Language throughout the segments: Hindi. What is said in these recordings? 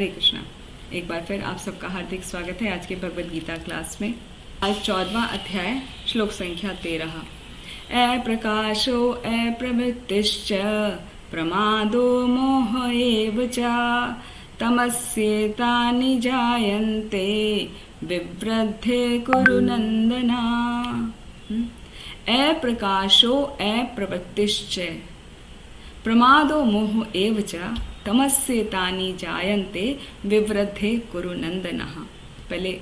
हरे कृष्णा। एक बार फिर आप सबका हार्दिक स्वागत है आज के भगवद गीता क्लास में। आज 14वां अध्याय श्लोक संख्या 13। अप्रकाशो अप्रवृत्तिश्च प्रमादो मोह एव च तमस्येतानि जायन्ते विवृद्धे कुरु नन्दना। अप्रकाशो अप्रवृत्तिश्च प्रमादो मोह एव च तमस्येतानि जायन्ते विवृद्धे कुरु नन्दनः। पहले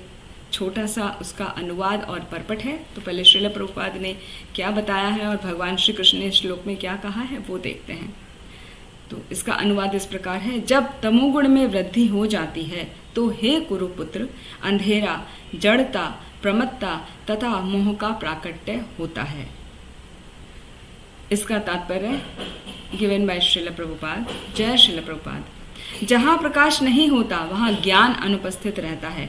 छोटा सा उसका अनुवाद और परपट है। तो पहले श्रील प्रभुपाद ने क्या बताया है और भगवान श्री कृष्ण ने श्लोक में क्या कहा है वो देखते हैं। तो इसका अनुवाद इस प्रकार है, जब तमोगुण में वृद्धि हो जाती है तो हे कुरुपुत्र, अंधेरा, जड़ता, प्रमत्ता तथा मोह का प्राकट्य होता है। इसका तात्पर्य गिवन बाय श्रील प्रभुपाद। जय श्रील प्रभुपाद। जहाँ प्रकाश नहीं होता वहाँ ज्ञान अनुपस्थित रहता है।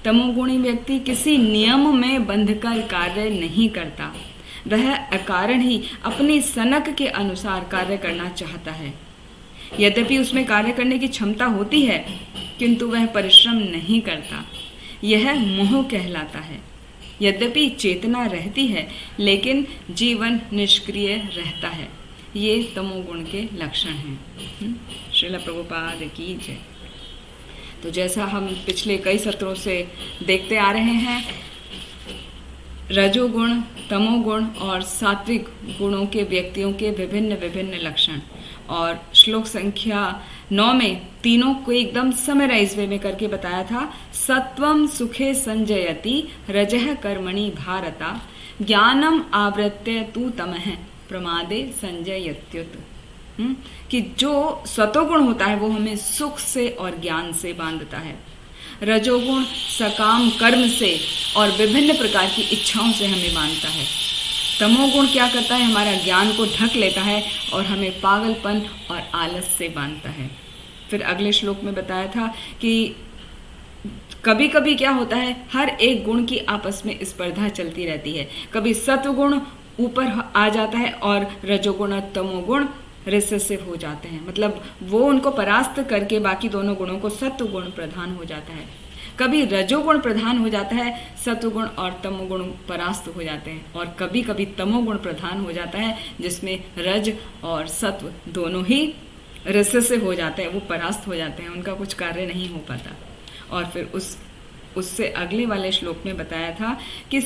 तमोगुणी व्यक्ति किसी नियम में बंधकर कार्य नहीं करता, वह अकारण ही अपनी सनक के अनुसार कार्य करना चाहता है। यद्यपि उसमें कार्य करने की क्षमता होती है किंतु वह परिश्रम नहीं करता, यह मोह कहलाता है। यद्यपि चेतना रहती है लेकिन जीवन निष्क्रिय रहता है, ये तमोगुण के लक्षण हैं। श्रील प्रभुपाद की जय। तो जैसा हम पिछले कई सत्रों से देखते आ रहे हैं, रजोगुण, तमोगुण और सात्विक गुणों के व्यक्तियों के विभिन्न विभिन्न लक्षण, और श्लोक संख्या 9 में तीनों को एकदम समराइज वे में करके बताया था। सत्वम सुखे संजयति रजः कर्मणि भारता ज्ञानम आवृत्य तू तमः प्रमादे संजयत्युत। कि जो सतोगुण होता है वो हमें सुख से और ज्ञान से बांधता है। रजोगुण सकाम कर्म से और विभिन्न प्रकार की इच्छाओं से हमें बांधता है। तमोगुण क्या करता है, हमारा ज्ञान को ढक लेता है और हमें पागलपन और आलस से बांधता है। फिर अगले श्लोक में बताया था कि कभी कभी क्या होता है, हर एक गुण की आपस में स्पर्धा चलती रहती है। कभी सत्वगुण ऊपर आ जाता है और रजोगुण और तमोगुण रिसेसिव हो जाते हैं, मतलब वो उनको परास्त करके बाकी दोनों गुणों को सत्वगुण प्रधान हो जाता है। कभी रजोगुण प्रधान हो जाता है, सत्वगुण और तमोगुण परास्त हो जाते हैं, और कभी कभी तमोगुण प्रधान हो जाता है जिसमें रज और सत्व दोनों ही रिसेसिव हो जाते हैं, वो परास्त हो जाते हैं, उनका कुछ कार्य नहीं हो पाता। और फिर उससे अगले वाले श्लोक में बताया था कि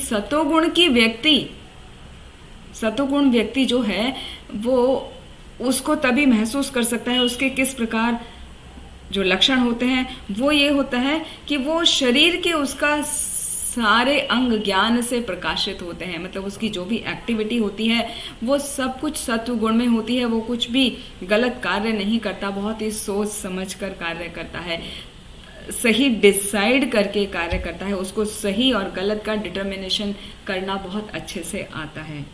सतोगुण व्यक्ति जो है वो उसको तभी महसूस कर सकता है, उसके किस प्रकार जो लक्षण होते हैं वो ये होता है कि वो शरीर के उसका सारे अंग ज्ञान से प्रकाशित होते हैं, मतलब उसकी जो भी एक्टिविटी होती है वो सब कुछ सत्व गुण में होती है। वो कुछ भी गलत कार्य नहीं करता, बहुत ही सोच समझ कर कार्य करता है, सही डिसाइड करके कार्य करता है, उसको सही और गलत का डिटर्मिनेशन करना बहुत अच्छे से आता है।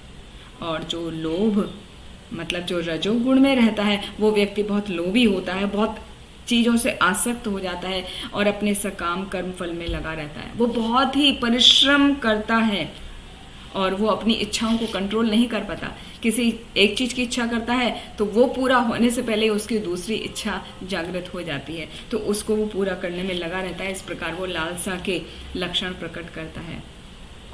और जो लोभ, मतलब जो रजोगुण में रहता है, वो व्यक्ति बहुत लोभी होता है, बहुत चीज़ों से आसक्त हो जाता है और अपने सकाम कर्म फल में लगा रहता है। वो बहुत ही परिश्रम करता है और वो अपनी इच्छाओं को कंट्रोल नहीं कर पाता। किसी एक चीज़ की इच्छा करता है तो वो पूरा होने से पहले उसकी दूसरी इच्छा जागृत हो जाती है, तो उसको वो पूरा करने में लगा रहता है। इस प्रकार वो लालसा के लक्षण प्रकट करता है।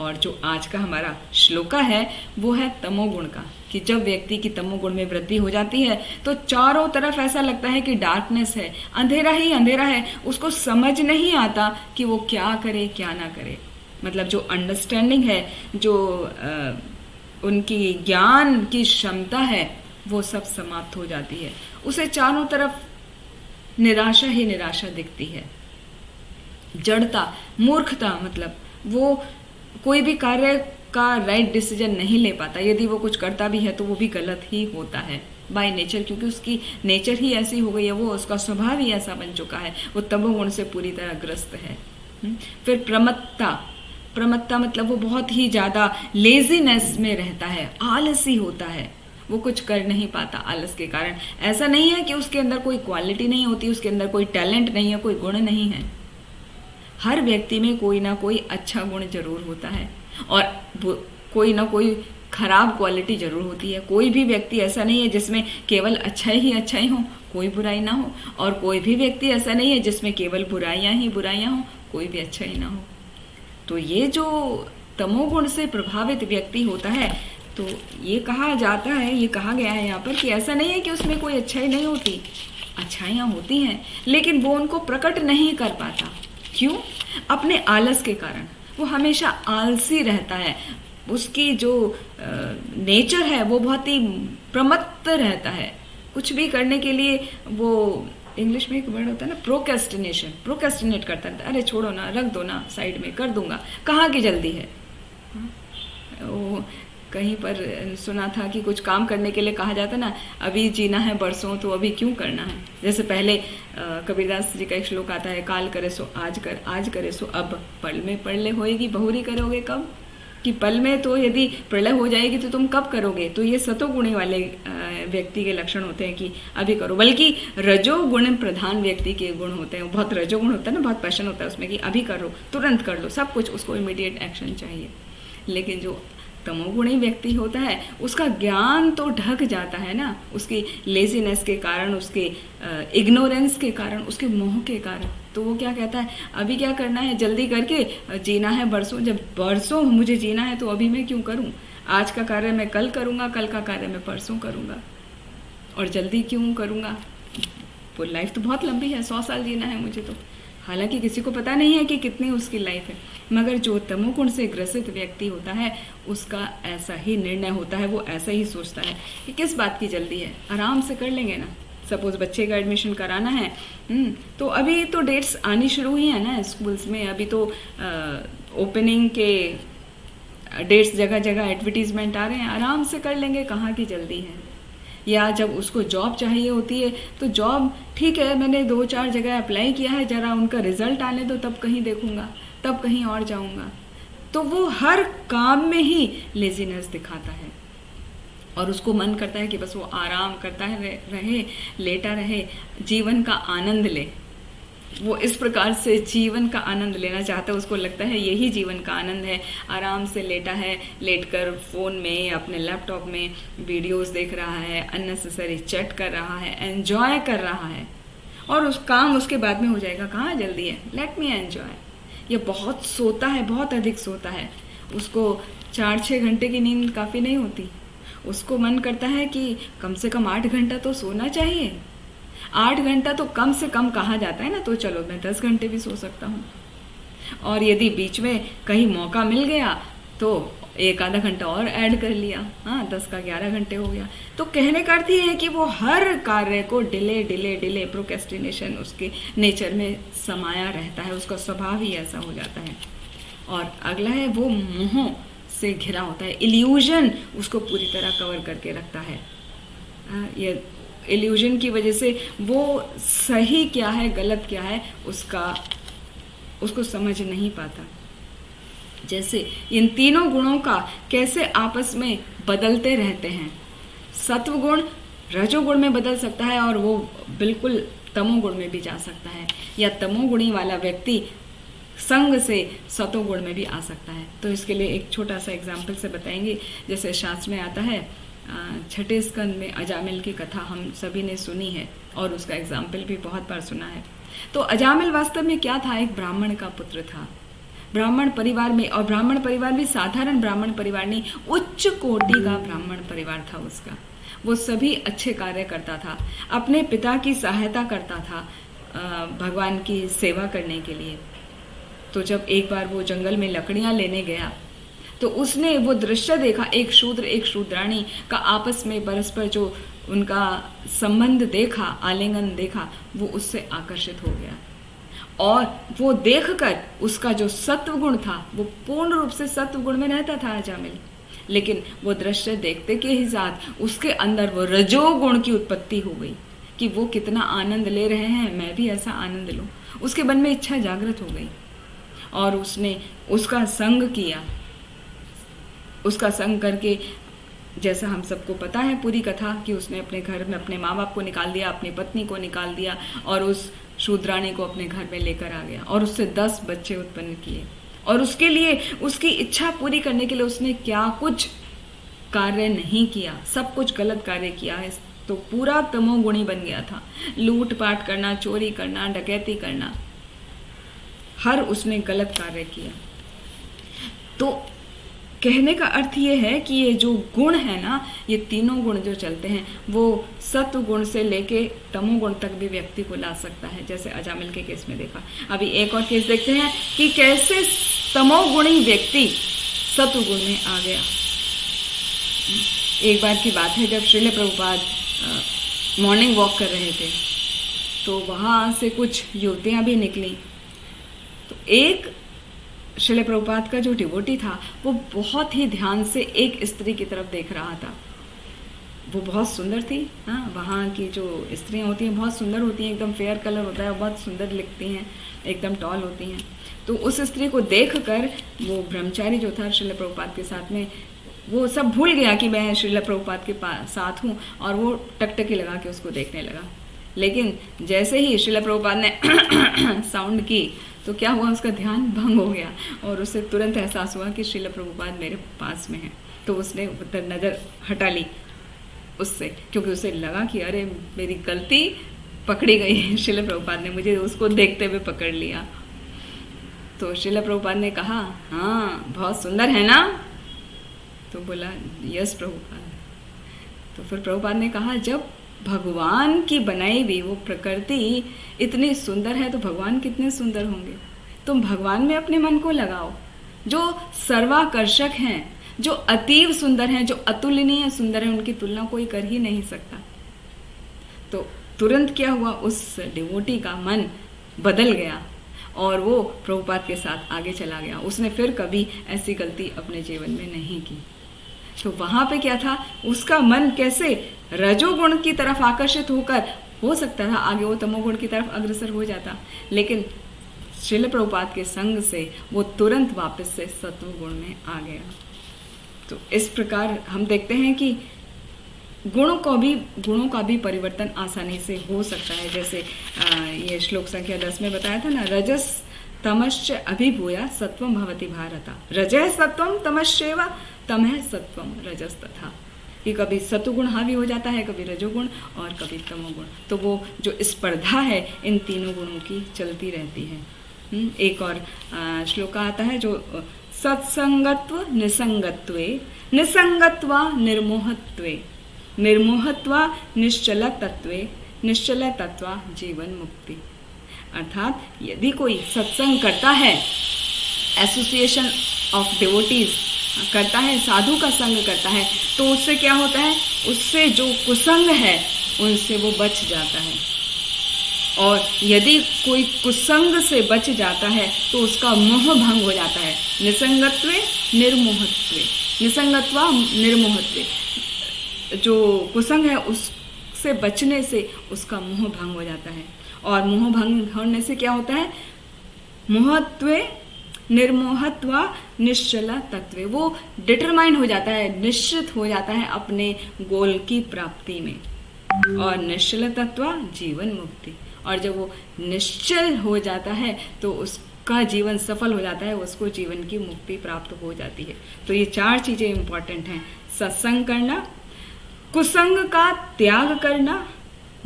और जो आज का हमारा श्लोका है वो है तमोगुण का, कि जब व्यक्ति की तमोगुण में वृद्धि हो जाती है तो चारों तरफ ऐसा लगता है कि डार्कनेस है, अंधेरा ही अंधेरा है, उसको समझ नहीं आता कि वो क्या करे क्या ना करे। मतलब जो अंडरस्टैंडिंग है, जो उनकी ज्ञान की क्षमता है, वो सब समाप्त हो जाती है। उसे चारों तरफ निराशा ही निराशा दिखती है। जड़ता, मूर्खता, मतलब वो कोई भी कार्य का राइट डिसीजन नहीं ले पाता। यदि वो कुछ करता भी है तो वो भी गलत ही होता है बाय नेचर, क्योंकि उसकी नेचर ही ऐसी हो गई है, वो उसका स्वभाव ही ऐसा बन चुका है, वो तमोगुण से पूरी तरह ग्रस्त है। फिर प्रमत्ता मतलब वो बहुत ही ज़्यादा लेजीनेस में रहता है, आलसी होता है, वो कुछ कर नहीं पाता आलस के कारण। ऐसा नहीं है कि उसके अंदर कोई क्वालिटी नहीं होती, उसके अंदर कोई टैलेंट नहीं है, कोई गुण नहीं है। हर व्यक्ति में कोई ना कोई अच्छा गुण जरूर होता है और कोई ना कोई खराब क्वालिटी जरूर होती है। कोई भी व्यक्ति ऐसा नहीं है जिसमें केवल अच्छा ही हो, कोई बुराई ना हो, और कोई भी व्यक्ति ऐसा नहीं है जिसमें केवल बुराइयां ही बुराइयां हो, कोई भी अच्छा ही ना हो। तो ये जो तमोगुण से प्रभावित व्यक्ति होता है, तो ये कहा जाता है, ये कहा गया है यहाँ पर कि ऐसा नहीं है कि उसमें कोई अच्छाई नहीं होती, अच्छाइयाँ होती हैं, लेकिन वो उनको प्रकट नहीं कर पाता। क्यों? अपने आलस के कारण। वो हमेशा आलसी रहता है, उसकी जो नेचर है वो बहुत ही प्रमत्त रहता है। कुछ भी करने के लिए वो, इंग्लिश में एक वर्ड होता है ना, प्रोक्रेस्टिनेट करता रहता है। अरे छोड़ो ना, रख दो ना, साइड में कर दूंगा, कहाँ की जल्दी है। वो कहीं पर सुना था कि कुछ काम करने के लिए कहा जाता ना, अभी जीना है बरसों तो अभी क्यों करना है। जैसे पहले कबीरदास जी का एक श्लोक आता है, काल करे सो आज कर, आज करे सो अब, पल में पढ़ले होएगी बहुरी करोगे कब। कि पल में तो यदि प्रलय हो जाएगी तो तुम कब करोगे। तो ये सतोगुणी वाले व्यक्ति के लक्षण होते हैं कि अभी करो। बल्कि रजोगुण प्रधान व्यक्ति के गुण होते हैं, बहुत रजोगुण होता है ना, बहुत पैशन होता है उसमें कि अभी करो, तुरंत कर लो सब कुछ, उसको इमीडिएट एक्शन चाहिए। लेकिन जो तमोगुणी व्यक्ति होता है उसका ज्ञान तो ढक जाता है ना, उसकी लेजीनेस के कारण, उसके इग्नोरेंस के कारण, उसके मोह के कारण। तो वो क्या कहता है, अभी क्या करना है, जल्दी करके जीना है बरसों। जब बरसों मुझे जीना है तो अभी मैं क्यों करूं, आज का कार्य मैं कल करूंगा, कल का कार्य मैं परसों करूंगा, और जल्दी क्यों करूंगा। वो लाइफ तो बहुत लंबी है, 100 साल जीना है मुझे तो। हालांकि किसी को पता नहीं है कि कितनी उसकी लाइफ है, मगर जो तमोगुण से ग्रसित व्यक्ति होता है उसका ऐसा ही निर्णय होता है, वो ऐसा ही सोचता है कि किस बात की जल्दी है, आराम से कर लेंगे ना। सपोज बच्चे का एडमिशन कराना है, तो अभी तो डेट्स आनी शुरू हुई है ना स्कूल्स में, अभी तो ओपनिंग के डेट्स जगह जगह एडवर्टीजमेंट आ रहे हैं, आराम से कर लेंगे, कहाँ की जल्दी है। या जब उसको जॉब चाहिए होती है तो जॉब, ठीक है मैंने 2-4 जगह अप्लाई किया है, जरा उनका रिजल्ट आने दो तब कहीं देखूंगा, तब कहीं और जाऊंगा। तो वो हर काम में ही लेजीनेस दिखाता है, और उसको मन करता है कि बस वो आराम करता है रहे, लेटा रहे, जीवन का आनंद ले। वो इस प्रकार से जीवन का आनंद लेना चाहता है, उसको लगता है यही जीवन का आनंद है। आराम से लेटा है, लेटकर फ़ोन में, अपने लैपटॉप में वीडियोस देख रहा है, अननेसेसरी चैट कर रहा है, एंजॉय कर रहा है, और उस काम उसके बाद में हो जाएगा, कहाँ जल्दी है, लेट मी एंजॉय। ये बहुत सोता है, बहुत अधिक सोता है, उसको 4-6 घंटे की नींद काफ़ी नहीं होती। उसको मन करता है कि कम से कम 8 घंटा तो सोना चाहिए। 8 घंटा तो कम से कम कहा जाता है ना, तो चलो मैं 10 घंटे भी सो सकता हूँ, और यदि बीच में कहीं मौका मिल गया तो 1-आधा घंटा और ऐड कर लिया, हाँ 10 का 11 घंटे हो गया। तो कहने का अर्थ ये है कि वो हर कार्य को डिले, प्रोक्रेस्टिनेशन उसके नेचर में समाया रहता है, उसका स्वभाव ही ऐसा हो जाता है। और अगला है वो मोह से घिरा होता है, इल्यूजन उसको पूरी तरह कवर करके रखता है। ये इल्यूजन की वजह से वो सही क्या है गलत क्या है उसको समझ नहीं पाता। जैसे इन तीनों गुणों का कैसे आपस में बदलते रहते हैं। सत्वगुण रजोगुण में बदल सकता है और वो बिल्कुल तमोगुण में भी जा सकता है, या तमोगुणी वाला व्यक्ति संग से सतोगुण में भी आ सकता है। तो इसके लिए एक छोटा सा एग्जाम्पल से बताएंगे। जैसे शास्त्र में आता है, 6ठे स्कंद में अजामिल की कथा हम सभी ने सुनी है, और उसका एग्जाम्पल भी बहुत बार सुना है। तो अजामिल वास्तव में क्या था, एक ब्राह्मण का पुत्र था, ब्राह्मण परिवार में, और ब्राह्मण परिवार भी साधारण ब्राह्मण परिवार नहीं, उच्च कोटि का ब्राह्मण परिवार था उसका। वो सभी अच्छे कार्य करता था, अपने पिता की सहायता करता था भगवान की सेवा करने के लिए। तो जब एक बार वो जंगल में लकड़ियां लेने गया तो उसने वो दृश्य देखा, एक शूद्र एक शूद्राणी का आपस में परस्पर जो उनका संबंध देखा, आलिंगन देखा, वो उससे आकर्षित हो गया। और वो देखकर उसका जो सत्वगुण था वो पूर्ण रूप से सत्वगुण में रहता था अजामिल, लेकिन वो दृश्य देखते के ही साथ उसके अंदर वो रजोगुण की उत्पत्ति हो गई कि वो कितना आनंद ले रहे हैं, मैं भी ऐसा आनंद लूं। उसके मन में इच्छा जागृत हो गई और उसने उसका संग किया। उसका संग करके, जैसा हम सबको पता है पूरी कथा, कि उसने अपने घर में अपने माँ बाप को निकाल दिया, अपनी पत्नी को निकाल दिया, और उस शूद्राणी को अपने घर में लेकर आ गया और उससे 10 बच्चे उत्पन्न किए। और उसके लिए, उसकी इच्छा पूरी करने के लिए उसने क्या कुछ कार्य नहीं किया, सब कुछ गलत कार्य किया है तो पूरा तमोगुणी बन गया था। लूट पाट करना, चोरी करना, डकैती करना, हर उसने गलत कार्य किया। तो कहने का अर्थ ये है कि ये जो गुण है ना, ये तीनों गुण जो चलते हैं वो सत्व गुण से लेके तमोगुण तक भी व्यक्ति को ला सकता है, जैसे अजामिल के केस में देखा। अभी एक और केस देखते हैं कि कैसे तमोगुणी व्यक्ति सत्व गुण में आ गया। एक बार की बात है, जब श्रील प्रभुपाद मॉर्निंग वॉक कर रहे थे तो वहाँ से कुछ युवतियाँ भी निकली। तो एक श्रील प्रभुपाद का जो डिवोटी था वो बहुत ही ध्यान से एक स्त्री की तरफ देख रहा था। वो बहुत सुंदर थी। हाँ, वहाँ की जो स्त्रियाँ होती हैं बहुत सुंदर होती हैं, एकदम फेयर कलर होता है, बहुत सुंदर लिखती हैं, एकदम टॉल होती हैं। तो उस स्त्री को देखकर वो ब्रह्मचारी जो था श्रील प्रभुपाद के साथ में, वो सब भूल गया कि मैं श्रील प्रभुपाद के साथ हूँ, और वो टकटकी लगा के उसको देखने लगा। लेकिन जैसे ही श्रील प्रभुपाद ने साउंड की तो क्या हुआ, उसका ध्यान भंग हो गया और उसे तुरंत एहसास हुआ कि श्रील प्रभुपाद मेरे पास में है। तो उसने नज़र हटा ली उससे, क्योंकि उसे लगा कि अरे मेरी गलती पकड़ी गई है, श्रील प्रभुपाद ने मुझे उसको देखते हुए पकड़ लिया। तो श्रील प्रभुपाद ने कहा, हाँ बहुत सुंदर है ना? तो बोला, यस प्रभुपाद। तो फिर प्रभुपाद ने कहा, जब भगवान की बनाई हुई वो प्रकृति इतनी सुंदर है तो भगवान कितने सुंदर होंगे। तुम भगवान में अपने मन को लगाओ, जो सर्वाकर्षक हैं, जो अतीव सुंदर हैं, जो अतुलनीय सुंदर हैं, उनकी तुलना कोई कर ही नहीं सकता। तो तुरंत क्या हुआ, उस डिवोटी का मन बदल गया और वो प्रभुपाद के साथ आगे चला गया। उसने फिर कभी ऐसी गलती अपने जीवन में नहीं की। तो वहाँ पे क्या था, उसका मन कैसे रजोगुण की तरफ आकर्षित होकर हो सकता था आगे वो तमोगुण की तरफ अग्रसर हो जाता, लेकिन श्रील प्रभुपाद के संग से वो तुरंत वापस से सत्व गुण में आ गया। तो इस प्रकार हम देखते हैं कि गुणों का भी परिवर्तन आसानी से हो सकता है। जैसे ये श्लोक संख्या 10 में बताया था ना, रजस तमश्च अभिभूया सत्वम भवति भारत, रजः सत्वम तमश्चैव तमः सत्वम रजस तथा, कि कभी सत्वगुण हावी हो जाता है, कभी रजोगुण और कभी तमोगुण। तो वो जो स्पर्धा है इन तीनों गुणों की चलती रहती है। एक और श्लोक आता है जो सत्संगत्व निसंगत्वे निसंगत्वा निर्मोहत्वे निर्मोहत्वा निश्चल तत्वे निश्चल तत्वा जीवन मुक्ति। अर्थात यदि कोई सत्संग करता है, एसोसिएशन ऑफ डिवोटीज करता है, साधु का संग करता है, तो उससे क्या होता है, उससे जो कुसंग है उनसे वो बच जाता है। और यदि कोई कुसंग से बच जाता है तो उसका मोह भंग हो जाता है। निसंगत्वे निर्मोहत्वे निसंगत्वा निर्मोहत्वे, जो कुसंग है उससे बचने से उसका मोह भंग हो जाता है। और मोह भंग होने से क्या होता है, मोहत्वे निर्मोहत्वा निश्चला तत्वे, वो डिटरमाइन हो जाता है, निश्चित हो जाता है अपने गोल की प्राप्ति में। और निश्चल तत्व जीवन मुक्ति, और जब वो निश्चल हो जाता है तो उसका जीवन सफल हो जाता है, उसको जीवन की मुक्ति प्राप्त हो जाती है। तो ये 4 चीजें इंपॉर्टेंट हैं, सत्संग करना, कुसंग का त्याग करना,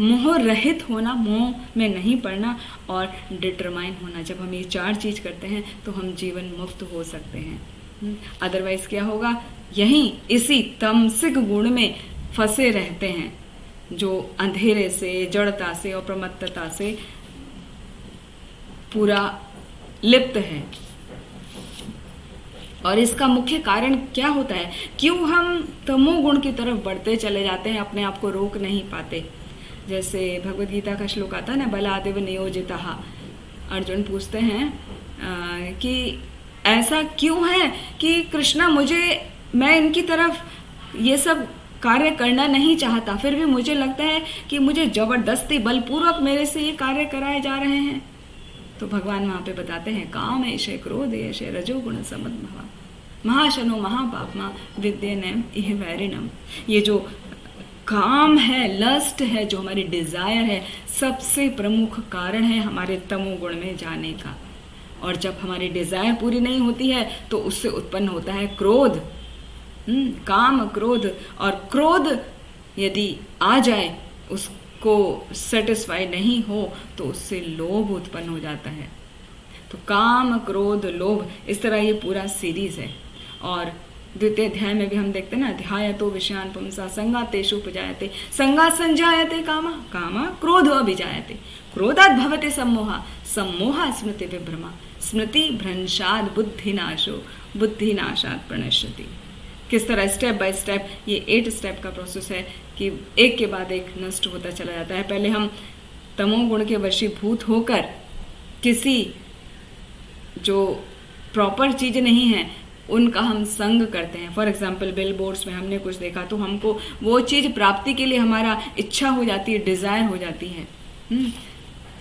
मोह रहित होना, मोह में नहीं पड़ना, और डिटरमाइन होना। जब हम ये 4 चीज करते हैं तो हम जीवन मुक्त हो सकते हैं। अदरवाइज क्या होगा, यहीं इसी तमसिक गुण में फंसे रहते हैं, जो अंधेरे से, जड़ता से और प्रमत्तता से पूरा लिप्त है। और इसका मुख्य कारण क्या होता है, क्यों हम तमोगुण की तरफ बढ़ते चले जाते हैं, अपने आप को रोक नहीं पाते। जैसे भगवद गीता का श्लोक आता है ना, बलादेव नियोजितः, अर्जुन पूछते हैं कि ऐसा क्यों है कि कृष्णा मैं इनकी तरफ ये सब कार्य करना नहीं चाहता, फिर भी मुझे लगता है कि मुझे जबरदस्ती बलपूर्वक मेरे से ये कार्य कराए जा रहे हैं। तो भगवान वहाँ पे बताते हैं, काम ऐशे क्रोध ऐशे रजोगुण समद्भवा महाशनो महापापमा विद्येनम इह वैरिणम। ये जो काम है, लस्ट है, जो हमारी डिजायर है, सबसे प्रमुख कारण है हमारे तमोगुण में जाने का। और जब हमारी डिजायर पूरी नहीं होती है तो उससे उत्पन्न होता है क्रोध, काम, क्रोध। और क्रोध यदि आ जाए, उसको सेटिस्फाई नहीं हो तो उससे लोभ उत्पन्न हो जाता है। तो काम, क्रोध, लोभ, इस तरह ये पूरा सीरीज है। और द्वितीय अध्याय में भी हम देखते हैं ना, ध्यायतो विषयान पुंसा संगातेषु उपजायते, संगात् संजायते कामा, कामा क्रोधो अभिजायते, क्रोधात् भवति सम्मोहा, सम्मोहा स्मृति विभ्रमा, स्मृति भ्रंशात् बुद्धिनाशो, बुद्धिनाशात् प्रणश्यति। किस तरह स्टेप बाय स्टेप ये 8 स्टेप का प्रोसेस है कि एक के बाद एक नष्ट होता चला जाता है। पहले हम तमोगुण के वशीभूत होकर किसी जो प्रॉपर चीज़ नहीं है उनका हम संग करते हैं। फॉर एग्जाम्पल बिल बोर्ड्स में हमने कुछ देखा तो हमको वो चीज़ प्राप्ति के लिए हमारा इच्छा हो जाती है, डिज़ायर हो जाती है।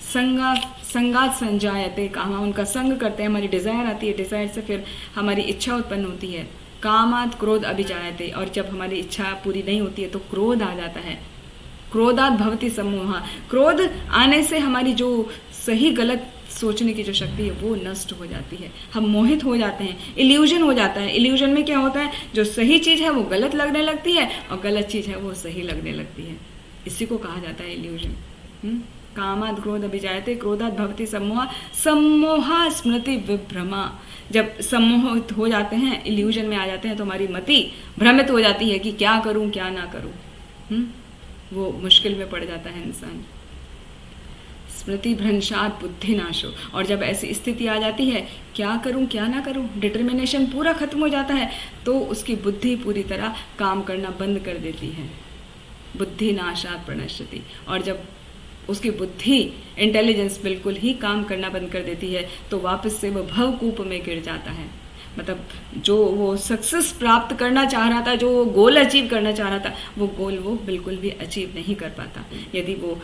संगात संजायते कामा, उनका संग करते हैं, हमारी डिज़ायर आती है, डिज़ायर से फिर हमारी इच्छा उत्पन्न होती है। कामात क्रोध अभिजायते, और जब हमारी इच्छा पूरी नहीं होती है तो क्रोध आ जाता है। क्रोधात भवति सम्मोहा, क्रोध आने से हमारी जो सही गलत सोचने की जो शक्ति है वो नष्ट हो जाती है, हम मोहित हो जाते हैं, इल्यूजन हो जाता है। इल्यूजन में क्या होता है, जो सही चीज़ है वो गलत लगने लगती है और गलत चीज़ है वो सही लगने लगती है। इसी को कहा जाता है इल्यूजन। कामाद क्रोध अभिजायते, क्रोधात भवति सम्मोहा, सम्मोहा स्मृति विभ्रमा। जब सम्मोहित हो जाते हैं, इल्यूजन में आ जाते हैं तो हमारी मति भ्रमित हो जाती है कि क्या करूं क्या ना करूं। वो मुश्किल में पड़ जाता है इंसान। स्मृति भ्रंशात् बुद्धिनाशो, और जब ऐसी स्थिति आ जाती है क्या करूं क्या ना करूं, डिटर्मिनेशन पूरा खत्म हो जाता है, तो उसकी बुद्धि पूरी तरह काम करना बंद कर देती है। बुद्धिनाशात् प्रणश्यति, और जब उसकी बुद्धि, इंटेलिजेंस बिल्कुल ही काम करना बंद कर देती है तो वापस से वो भवकूप में गिर जाता है। मतलब जो वो सक्सेस प्राप्त करना चाह रहा था, जो वो गोल अचीव करना चाह रहा था, वो गोल वो बिल्कुल भी अचीव नहीं कर पाता। यदि वो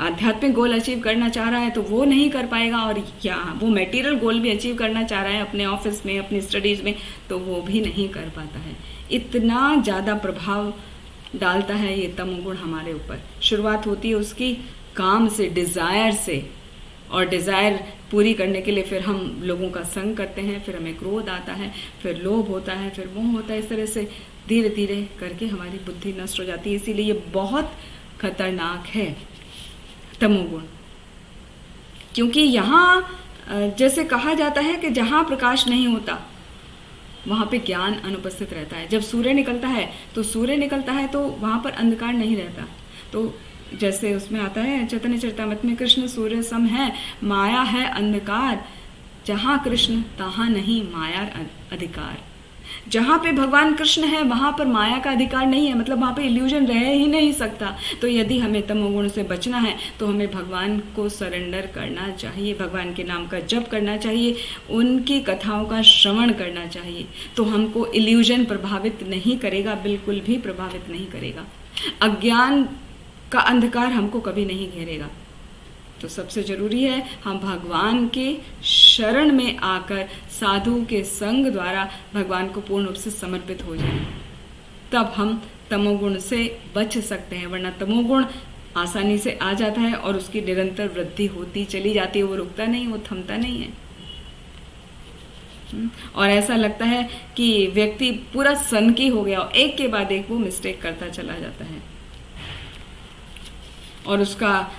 आध्यात्मिक गोल अचीव करना चाह रहा है तो वो नहीं कर पाएगा, और या वो मटेरियल गोल भी अचीव करना चाह रहा है अपने ऑफिस में, अपनी स्टडीज़ में, तो वो भी नहीं कर पाता है। इतना ज़्यादा प्रभाव डालता है ये तमोगुण हमारे ऊपर। शुरुआत होती है उसकी काम से, डिज़ायर से, और डिज़ायर पूरी करने के लिए फिर हम लोगों का संग करते हैं, फिर हमें क्रोध आता है, फिर लोभ होता है, फिर मोह होता है। इस तरह से धीरे धीरे करके हमारी बुद्धि नष्ट हो जाती है। इसीलिए ये बहुत खतरनाक है तमोगुण, क्योंकि यहाँ जैसे कहा जाता है कि जहाँ प्रकाश नहीं होता वहाँ पे ज्ञान अनुपस्थित रहता है। जब सूर्य निकलता है तो वहाँ पर अंधकार नहीं रहता। तो जैसे उसमें आता है चैतन्य चरितामृत में, कृष्ण सूर्य सम है, माया है अंधकार, जहाँ कृष्ण तहाँ नहीं माया अधिकार। जहाँ पे भगवान कृष्ण है वहाँ पर माया का अधिकार नहीं है, मतलब वहाँ पे इल्यूजन रह ही नहीं सकता। तो यदि हमें तमोगुण से बचना है तो हमें भगवान को सरेंडर करना चाहिए, भगवान के नाम का जप करना चाहिए, उनकी कथाओं का श्रवण करना चाहिए। तो हमको इल्यूजन प्रभावित नहीं करेगा, बिल्कुल भी प्रभावित नहीं करेगा। अज्ञान का अंधकार हमको कभी नहीं घेरेगा। तो सबसे जरूरी है हम भगवान के शरण में आकर साधु के संग द्वारा भगवान को पूर्ण रूप से समर्पित हो जाएं, तब हम तमोगुण से बच सकते हैं। वरना तमोगुण आसानी से आ जाता है और उसकी निरंतर वृद्धि होती चली जाती है, वो रुकता नहीं, वो थमता नहीं है। और ऐसा लगता है कि व्यक्ति पूरा सनकी हो गया और एक के बाद एक वो मिस्टेक करता चला जाता है और उसका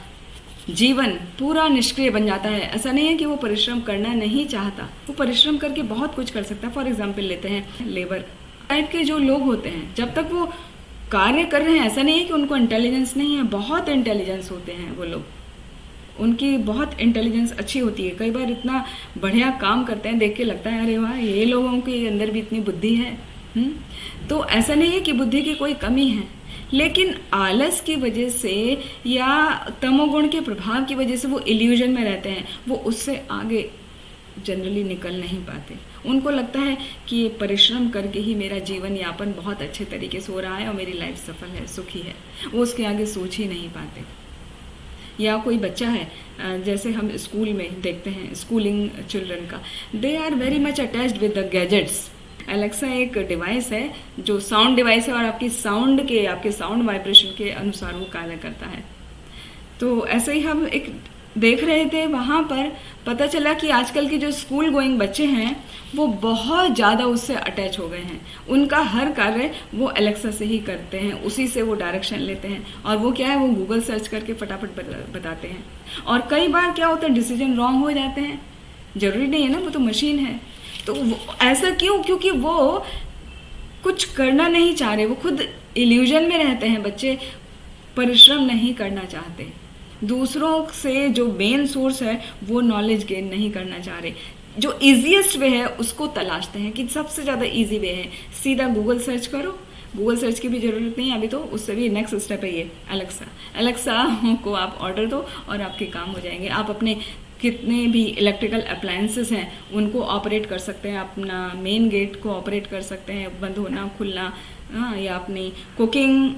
जीवन पूरा निष्क्रिय बन जाता है। ऐसा नहीं है कि वो परिश्रम करना नहीं चाहता, वो परिश्रम करके बहुत कुछ कर सकता है। फॉर एग्जाम्पल लेते हैं लेबर टाइप के जो लोग होते हैं, जब तक वो कार्य कर रहे हैं, ऐसा नहीं है कि उनको इंटेलिजेंस नहीं है, बहुत इंटेलिजेंस होते हैं वो लोग, उनकी बहुत इंटेलिजेंस अच्छी होती है। कई बार इतना बढ़िया काम करते हैं, देख के लगता है अरे वाह, ये लोगों के अंदर भी इतनी बुद्धि है। तो ऐसा नहीं है कि बुद्धि की कोई कमी है, लेकिन आलस की वजह से या तमोगुण के प्रभाव की वजह से वो इल्यूजन में रहते हैं, वो उससे आगे जनरली निकल नहीं पाते। उनको लगता है कि ये परिश्रम करके ही मेरा जीवन यापन बहुत अच्छे तरीके से हो रहा है और मेरी लाइफ सफल है, सुखी है, वो उसके आगे सोच ही नहीं पाते। या कोई बच्चा है, जैसे हम स्कूल में देखते हैं स्कूलिंग चिल्ड्रन का, they are very much attached with the gadgets. Alexa एक डिवाइस है जो साउंड डिवाइस है और आपके साउंड वाइब्रेशन के अनुसार वो कार्य करता है। तो ऐसे ही हम एक देख रहे थे वहाँ पर पता चला कि आजकल के जो स्कूल गोइंग बच्चे हैं वो बहुत ज़्यादा उससे अटैच हो गए हैं। उनका हर कार्य वो एलेक्सा से ही करते हैं, उसी से वो डायरेक्शन लेते हैं, और वो क्या है, वो गूगल सर्च करके फटाफट बताते हैं। और कई बार क्या होता है, डिसीजन रॉन्ग हो जाते हैं। ज़रूरी नहीं है ना, वो तो मशीन है। तो ऐसा क्यों? क्योंकि वो कुछ करना नहीं चाह रहे, वो खुद इल्यूजन में रहते हैं। बच्चे परिश्रम नहीं करना चाहते, दूसरों से जो मेन सोर्स है वो नॉलेज गेन नहीं करना चाह रहे। जो इजीएस्ट वे है उसको तलाशते हैं कि सबसे ज़्यादा इजी वे है, सीधा गूगल सर्च करो। गूगल सर्च की भी ज़रूरत नहीं है अभी, तो उससे भी नेक्स्ट स्टेप है ये एलेक्सा को आप ऑर्डर दो और आपके काम हो जाएंगे। आप अपने कितने भी इलेक्ट्रिकल अप्लायंसेस हैं उनको ऑपरेट कर सकते हैं, अपना मेन गेट को ऑपरेट कर सकते हैं, बंद होना खुलना, या अपनी कुकिंग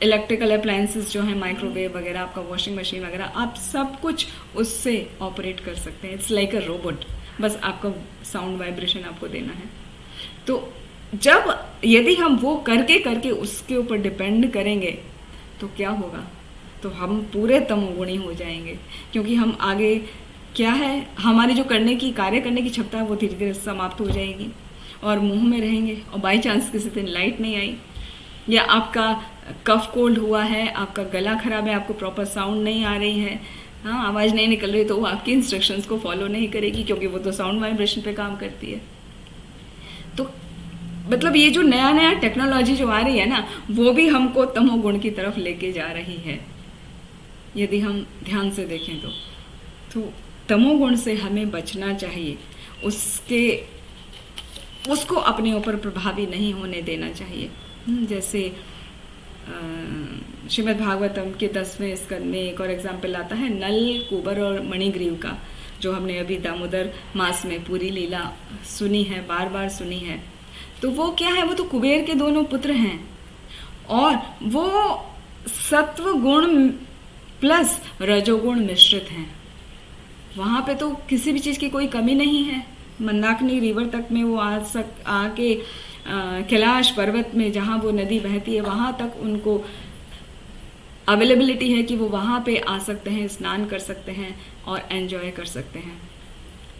इलेक्ट्रिकल अप्लायंसेस जो हैं, माइक्रोवेव वगैरह, आपका वॉशिंग मशीन वगैरह, आप सब कुछ उससे ऑपरेट कर सकते हैं। इट्स लाइक अ रोबोट, बस आपका साउंड वाइब्रेशन आपको देना है। तो जब यदि हम वो करके करके उसके ऊपर डिपेंड करेंगे तो क्या होगा, तो हम पूरे तमोगुणी हो जाएंगे। क्योंकि हम आगे क्या है, हमारी जो कार्य करने की क्षमता है वो धीरे धीरे समाप्त हो जाएगी और मुंह में रहेंगे। और बाई चांस किसी दिन लाइट नहीं आई, या आपका कफ कोल्ड हुआ है, आपका गला खराब है, आपको प्रॉपर साउंड नहीं आ रही है, हाँ आवाज़ नहीं निकल रही, तो वो आपकी इंस्ट्रक्शंस को फॉलो नहीं करेगी, क्योंकि वो तो साउंड वाइब्रेशन पे काम करती है। तो मतलब ये जो नया नया टेक्नोलॉजी जो आ रही है ना, वो भी हमको तमोगुण की तरफ लेके जा रही है, यदि हम ध्यान से देखें तो तमोगुण से हमें बचना चाहिए, उसको अपने ऊपर प्रभावी नहीं होने देना चाहिए। जैसे श्रीमद् भागवतम के 10वें स्कंद में एक और एग्जाम्पल आता है नल, कुबर और मणिग्रीव का, जो हमने अभी दामोदर मास में पूरी लीला सुनी है, बार बार सुनी है। तो वो क्या है, वो तो कुबेर के दोनों पुत्र हैं और वो सत्व गुण प्लस रजोगुण मिश्रित हैं। वहाँ पे तो किसी भी चीज़ की कोई कमी नहीं है। मंदाकिनी रिवर तक में वो आके कैलाश पर्वत में जहाँ वो नदी बहती है वहाँ तक उनको अवेलेबिलिटी है कि वो वहाँ पे आ सकते हैं, स्नान कर सकते हैं और एंजॉय कर सकते हैं।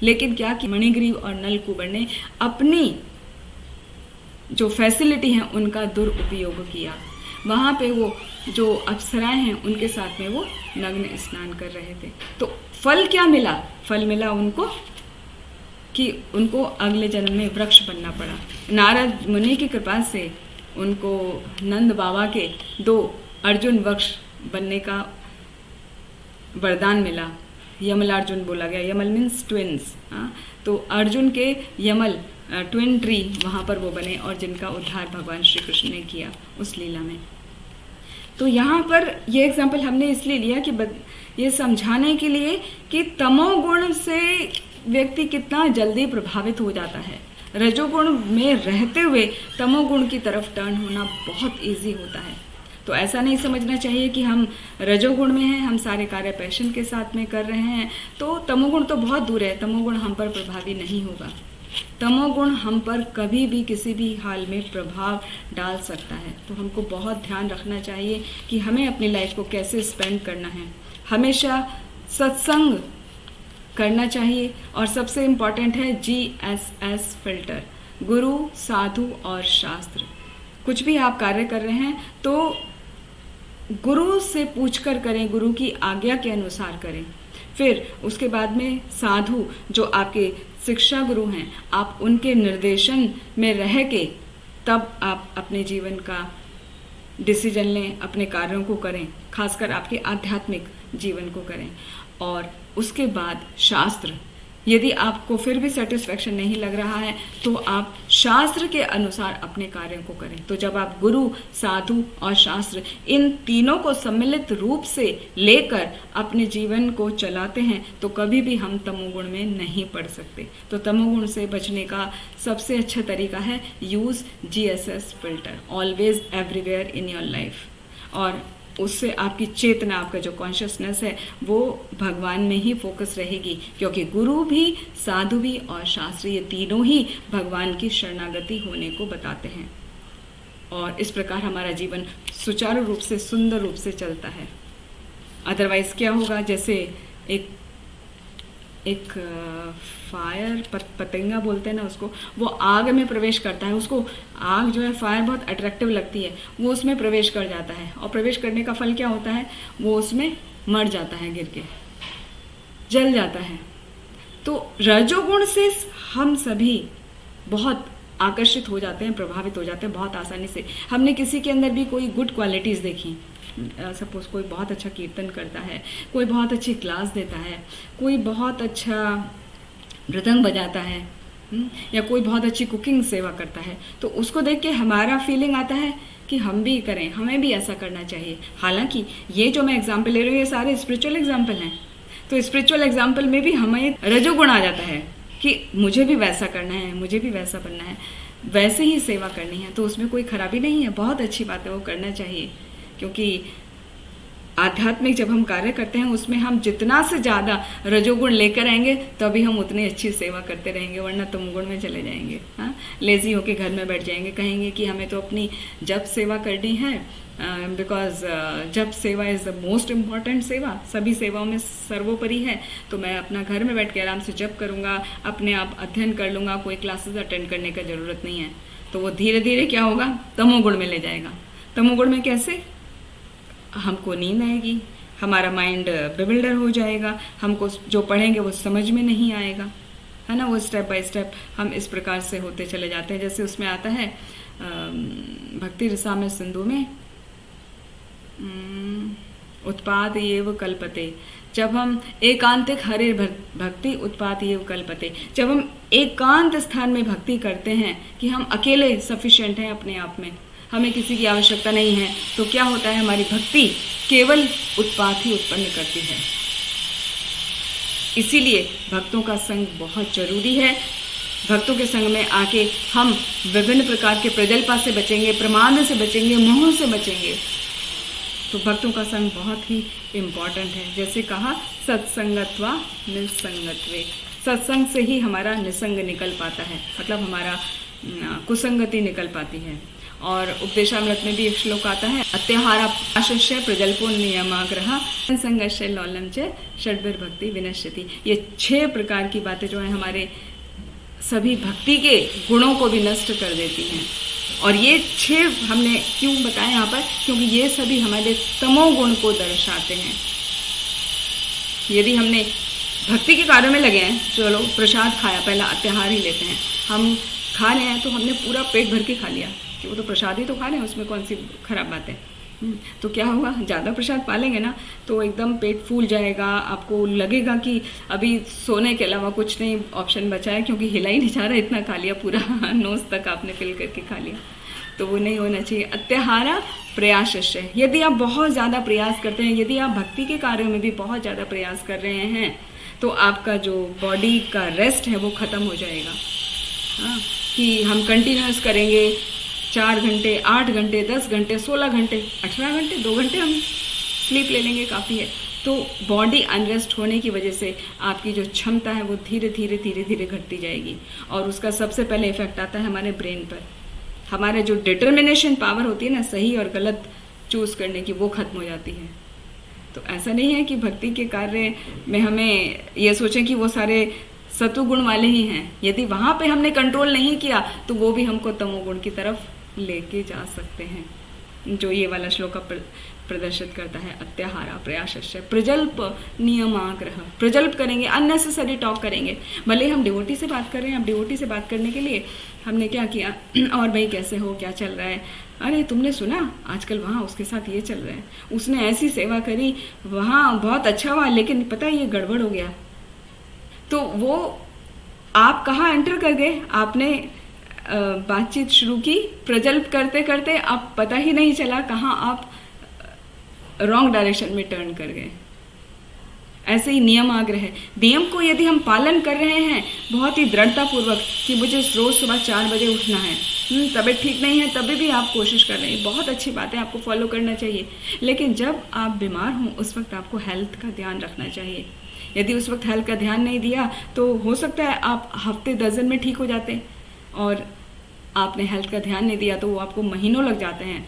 लेकिन क्या कि मणिग्रीव और नलकुबर ने अपनी जो फैसिलिटी है उनका दुरुपयोग किया। वहाँ पे वो जो अप्सराएं हैं उनके साथ में वो नग्न स्नान कर रहे थे। तो फल क्या मिला? फल मिला उनको कि उनको अगले जन्म में वृक्ष बनना पड़ा। नारद मुनि की कृपा से उनको नंद बाबा के 2 अर्जुन वृक्ष बनने का वरदान मिला। यमल अर्जुन बोला गया, यमल मीन्स ट्विन्स। तो अर्जुन के यमल ट्विन ट्री वहाँ पर वो बने और जिनका उद्धार भगवान श्री कृष्ण ने किया उस लीला में। तो यहाँ पर ये एग्जाम्पल हमने इसलिए लिया कि ये समझाने के लिए कि तमोगुण से व्यक्ति कितना जल्दी प्रभावित हो जाता है। रजोगुण में रहते हुए तमोगुण की तरफ टर्न होना बहुत इजी होता है। तो ऐसा नहीं समझना चाहिए कि हम रजोगुण में हैं, हम सारे कार्य पैशन के साथ में कर रहे हैं तो तमोगुण तो बहुत दूर है, तमोगुण हम पर प्रभावी नहीं होगा। तमोगुण हम पर कभी भी किसी भी हाल में प्रभाव डाल सकता है। तो हमको बहुत ध्यान रखना चाहिए कि हमें अपनी लाइफ को कैसे स्पेंड करना है। हमेशा सत्संग करना चाहिए और सबसे इम्पॉर्टेंट है GSS फिल्टर, गुरु, साधु और शास्त्र। कुछ भी आप कार्य कर रहे हैं तो गुरु से पूछकर करें, गुरु की आज्ञा के अनुसार करें। फिर उसके बाद में साधु जो आपके शिक्षा गुरु हैं, आप उनके निर्देशन में रह के तब आप अपने जीवन का डिसीजन लें, अपने कार्यों को करें, खासकर आपके आध्यात्मिक जीवन को करें। और उसके बाद शास्त्र, यदि आपको फिर भी सेटिस्फैक्शन नहीं लग रहा है तो आप शास्त्र के अनुसार अपने कार्यों को करें। तो जब आप गुरु, साधु और शास्त्र इन तीनों को सम्मिलित रूप से लेकर अपने जीवन को चलाते हैं तो कभी भी हम तमोगुण में नहीं पड़ सकते। तो तमोगुण से बचने का सबसे अच्छा तरीका है use GSS filter, always everywhere in your life. और उससे आपकी चेतना, आपका जो कॉन्शियसनेस है वो भगवान में ही फोकस रहेगी, क्योंकि गुरु भी, साधु भी और शास्त्री ये तीनों ही भगवान की शरणागति होने को बताते हैं। और इस प्रकार हमारा जीवन सुचारू रूप से, सुंदर रूप से चलता है। अदरवाइज क्या होगा, जैसे एक एक फायर पतंगा बोलते हैं ना उसको, वो आग में प्रवेश करता है। उसको आग जो है, फायर बहुत अट्रैक्टिव लगती है, वो उसमें प्रवेश कर जाता है, और प्रवेश करने का फल क्या होता है, वो उसमें मर जाता है, गिर के जल जाता है। तो रजोगुण से हम सभी बहुत आकर्षित हो जाते हैं, प्रभावित हो जाते हैं बहुत आसानी से। हमने किसी के अंदर भी कोई गुड क्वालिटीज़ देखी, सपोज कोई बहुत अच्छा कीर्तन करता है, कोई बहुत अच्छी क्लास देता है, कोई बहुत अच्छा मृदंग बजाता है, या कोई बहुत अच्छी कुकिंग सेवा करता है, तो उसको देख के हमारा फीलिंग आता है कि हम भी करें, हमें भी ऐसा करना चाहिए। हालांकि ये जो मैं एग्जाम्पल ले रही हूँ ये सारे स्पिरिचुअल एग्जाम्पल हैं, तो स्पिरिचुअल एग्जाम्पल में भी हमें रजोगुण आ जाता है कि मुझे भी वैसा करना है, मुझे भी वैसा बनना है, वैसे ही सेवा करनी है। तो उसमें कोई खराबी नहीं है, बहुत अच्छी बात है, वो करना चाहिए। क्योंकि आध्यात्मिक जब हम कार्य करते हैं उसमें हम जितना से ज़्यादा रजोगुण लेकर आएंगे तभी हम उतनी अच्छी सेवा करते रहेंगे, वरना तमोगुण में चले जाएंगे। हाँ, लेजी होके घर में बैठ जाएंगे, कहेंगे कि हमें तो अपनी जप सेवा करनी है, बिकॉज जप सेवा इज़ द मोस्ट इम्पॉर्टेंट सेवा, सभी सेवाओं में सर्वोपरि है, तो मैं अपना घर में बैठ के आराम से जप करूँगा, अपने आप अध्ययन कर लूँगा, कोई क्लासेस अटेंड करने का ज़रूरत नहीं है। तो वो धीरे धीरे क्या होगा, तमोगुण में ले जाएगा। तमोगुण में कैसे, हमको नींद आएगी, हमारा माइंड बिविल्डर हो जाएगा, हमको जो पढ़ेंगे वो समझ में नहीं आएगा, है ना। वो स्टेप बाय स्टेप हम इस प्रकार से होते चले जाते हैं। जैसे उसमें आता है भक्ति रसामृत सिंधु में उत्पाद एव कल्पते, जब हम एकांतिक हरे भक्ति उत्पाद एव कल्पते, जब हम एकांत स्थान में भक्ति करते हैं कि हम अकेले सफिशिएंट हैं अपने आप में, हमें किसी की आवश्यकता नहीं है, तो क्या होता है, हमारी भक्ति केवल उत्पाद ही उत्पन्न करती है। इसीलिए भक्तों का संग बहुत जरूरी है। भक्तों के संग में आके हम विभिन्न प्रकार के प्रजल्पा से बचेंगे, प्रमाद से बचेंगे, मोह से बचेंगे। तो भक्तों का संग बहुत ही इम्पॉर्टेंट है। जैसे कहा, सत्संगत्वा निसंगत्वे, सत्संग से ही हमारा निसंग निकल पाता है, मतलब हमारा कुसंगति निकल पाती है। और उपदेशामृत में भी एक श्लोक आता है, अत्याहारा आशस्य प्रजल्पो नियमाग्रह संगस्य लौलम च षड्भिर भक्ति विनश्यति। ये 6 प्रकार की बातें जो है हमारे सभी भक्ति के गुणों को भी नष्ट कर देती हैं। और ये 6 हमने क्यों बताए यहाँ पर, क्योंकि ये सभी हमारे तमोगुण को दर्शाते हैं। यदि हमने भक्ति के कार्यों में लगे हैं, चलो प्रसाद खाया, पहला अत्याहार ही लेते हैं, हम खा रहे हैं तो हमने पूरा पेट भर के खा लिया, कि वो तो प्रसाद ही तो खा रहे हैं, उसमें कौन सी खराब बात है। तो क्या होगा, ज़्यादा प्रसाद पालेंगे ना तो एकदम पेट फूल जाएगा, आपको लगेगा कि अभी सोने के अलावा कुछ नहीं ऑप्शन बचा है, क्योंकि हिला ही नहीं जा रहा, इतना खा लिया, पूरा नोज तक आपने फिल करके खा लिया। तो वो नहीं होना चाहिए। अत्याहारा प्रयासस्य, यदि आप बहुत ज़्यादा प्रयास करते हैं, यदि आप भक्ति के कार्यों में भी बहुत ज़्यादा प्रयास कर रहे हैं, तो आपका जो बॉडी का रेस्ट है वो ख़त्म हो जाएगा। हाँ, कि हम कंटिन्यूस करेंगे 4 घंटे, 8 घंटे, 10 घंटे, 16 घंटे, 18 घंटे, 2 घंटे हम स्लीप ले लेंगे, काफ़ी है। तो बॉडी अनरेस्ट होने की वजह से आपकी जो क्षमता है वो धीरे धीरे धीरे धीरे घटती जाएगी, और उसका सबसे पहले इफेक्ट आता है हमारे ब्रेन पर। हमारे जो डिटर्मिनेशन पावर होती है ना, सही और गलत चूज़ करने की, वो खत्म हो जाती है। तो ऐसा नहीं है कि भक्ति के कार्य में हमें ये सोचें कि वो सारे सत्वगुण वाले ही हैं। यदि वहाँ पे हमने कंट्रोल नहीं किया तो वो भी हमको तमोगुण की तरफ लेके जा सकते हैं, जो ये वाला श्लोक प्रदर्शित करता है। अत्याहारा प्रयासस्य प्रजल्प नियमाग्रह, प्रजल्प करेंगे, अननेसेसरी टॉक करेंगे। भले हम डिवोटी से बात कर रहे हैं, अब डिवोटी से बात करने के लिए हमने क्या किया, और भाई कैसे हो, क्या चल रहा है, अरे तुमने सुना आजकल वहाँ उसके साथ ये चल रहा है, उसने ऐसी सेवा करी, वहाँ बहुत अच्छा हुआ, लेकिन पता है ये गड़बड़ हो गया। तो वो आप कहाँ एंटर कर गए, आपने बातचीत शुरू की, प्रजल्प करते करते आप पता ही नहीं चला कहाँ आप रॉन्ग डायरेक्शन में टर्न कर गए। ऐसे ही नियम आग्रह है, नियम को यदि हम पालन कर रहे हैं बहुत ही दृढ़तापूर्वक कि मुझे रोज सुबह 4 बजे उठना है, तबीयत ठीक नहीं है तभी भी आप कोशिश कर रहे हैं, बहुत अच्छी बात है, आपको फॉलो करना चाहिए। लेकिन जब आप बीमार हों उस वक्त आपको हेल्थ का ध्यान रखना चाहिए। यदि उस वक्त हेल्थ का ध्यान नहीं दिया तो हो सकता है आप हफ्ते 10 दिन में ठीक हो जाते, और आपने हेल्थ का ध्यान नहीं दिया तो वो आपको महीनों लग जाते हैं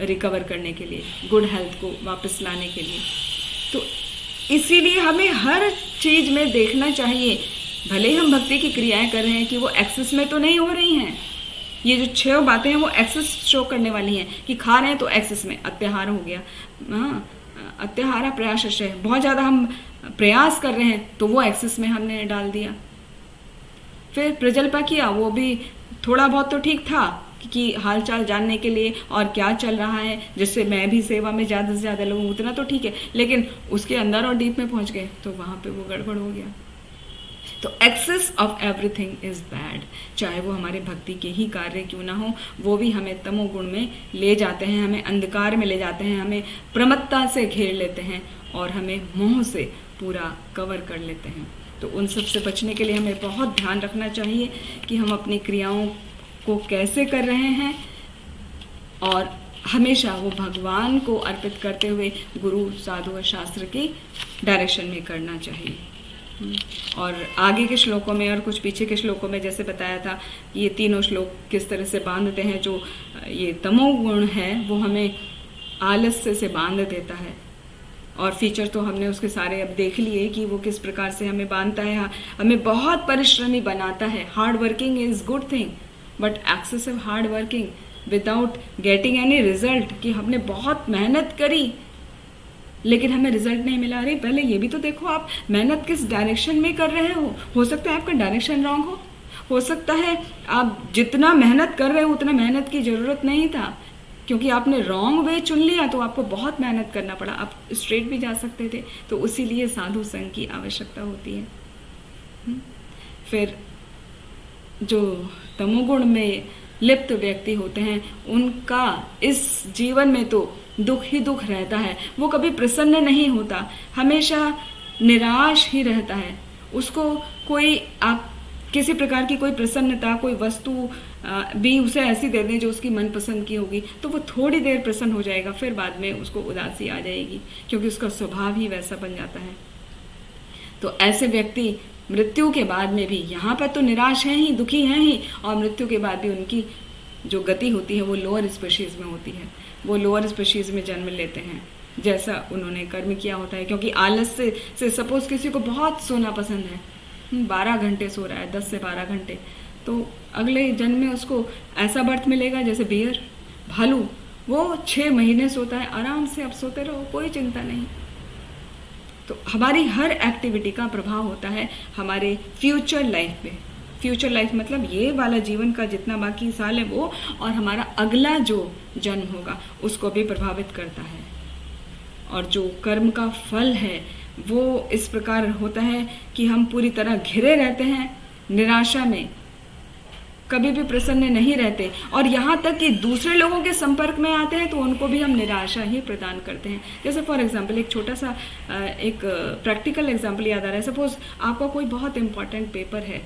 रिकवर करने के लिए, गुड हेल्थ को वापस लाने के लिए। तो इसीलिए हमें हर चीज़ में देखना चाहिए, भले हम भक्ति की क्रियाएं कर रहे हैं, कि वो एक्सेस में तो नहीं हो रही हैं। ये जो 6 बातें हैं वो एक्सेस शो करने वाली हैं, कि खा रहे हैं तो एक्सेस में अत्याहार हो गया, हाँ, अत्याहारा प्रयास है, बहुत ज़्यादा हम प्रयास कर रहे हैं तो वो एक्सेस में हमने डाल दिया। फिर प्रजल्पा किया, वो भी थोड़ा बहुत तो ठीक था कि हालचाल जानने के लिए और क्या चल रहा है, जिससे मैं भी सेवा में ज़्यादा से ज़्यादा लगूँ, उतना तो ठीक है, लेकिन उसके अंदर और डीप में पहुँच गए तो वहाँ पे वो गड़बड़ हो गया। तो excess of everything is bad, चाहे वो हमारे भक्ति के ही कार्य क्यों ना हो, वो भी हमें तमोगुण में ले जाते हैं, हमें अंधकार में ले जाते हैं, हमें प्रमत्ता से घेर लेते हैं और हमें मोह से पूरा कवर कर लेते हैं। तो उन सब से बचने के लिए हमें बहुत ध्यान रखना चाहिए कि हम अपनी क्रियाओं को कैसे कर रहे हैं, और हमेशा वो भगवान को अर्पित करते हुए गुरु, साधु और शास्त्र की डायरेक्शन में करना चाहिए। और आगे के श्लोकों में और कुछ पीछे के श्लोकों में जैसे बताया था, ये तीनों श्लोक किस तरह से बांधते हैं। जो ये तमोगुण है वो हमें आलस्य से बांध देता है, और फीचर तो हमने उसके सारे अब देख लिए कि वो किस प्रकार से हमें बांधता है, हमें बहुत परिश्रमी बनाता है। Hard working is good thing, but excessive hard working without getting any result, कि हमने बहुत मेहनत करी लेकिन हमें रिजल्ट नहीं मिला। अरे पहले ये भी तो देखो आप मेहनत किस डायरेक्शन में कर रहे हो सकता है आपका डायरेक्शन रॉन्ग हो सकता है आप जितना मेहनत कर रहे हो उतना मेहनत की ज़रूरत नहीं था, क्योंकि आपने रॉन्ग वे चुन लिया तो आपको बहुत मेहनत करना पड़ा, आप स्ट्रेट भी जा सकते थे। तो उसीलिए साधु संग की आवश्यकता होती है। फिर जो तमोगुण में लिप्त व्यक्ति होते हैं उनका इस जीवन में तो दुख ही दुख रहता है, वो कभी प्रसन्न नहीं होता, हमेशा निराश ही रहता है। उसको कोई आप किसी प्रकार की कोई प्रसन्नता, कोई वस्तु भी उसे ऐसी दे दें जो उसकी मनपसंद की होगी तो वो थोड़ी देर प्रसन्न हो जाएगा, फिर बाद में उसको उदासी आ जाएगी, क्योंकि उसका स्वभाव ही वैसा बन जाता है। तो ऐसे व्यक्ति मृत्यु के बाद में भी यहाँ पर तो निराश हैं ही, दुखी हैं ही, और मृत्यु के बाद भी उनकी जो गति होती है वो लोअर स्पेशीज में होती है, वो लोअर स्पेशीज में जन्म लेते हैं जैसा उन्होंने कर्म किया होता है। क्योंकि आलस से सपोज किसी को बहुत सोना पसंद है, 12 घंटे सो रहा है, 10 से 12 घंटे, तो अगले जन्म में उसको ऐसा बर्थ मिलेगा जैसे बियर, भालू, वो 6 महीने सोता है आराम से, अब सोते रहो, कोई चिंता नहीं। तो हमारी हर एक्टिविटी का प्रभाव होता है हमारे फ्यूचर लाइफ पे। फ्यूचर लाइफ मतलब ये वाला जीवन का जितना बाकी साल है वो, और हमारा अगला जो जन्म होगा उसको भी प्रभावित करता है। और जो कर्म का फल है वो इस प्रकार होता है कि हम पूरी तरह घिरे रहते हैं निराशा में, कभी भी प्रसन्न नहीं रहते, और यहाँ तक कि दूसरे लोगों के संपर्क में आते हैं तो उनको भी हम निराशा ही प्रदान करते हैं। जैसे फॉर एग्जांपल एक छोटा सा एक प्रैक्टिकल एग्जांपल याद आ रहा है। सपोज आपका कोई बहुत इंपॉर्टेंट पेपर है,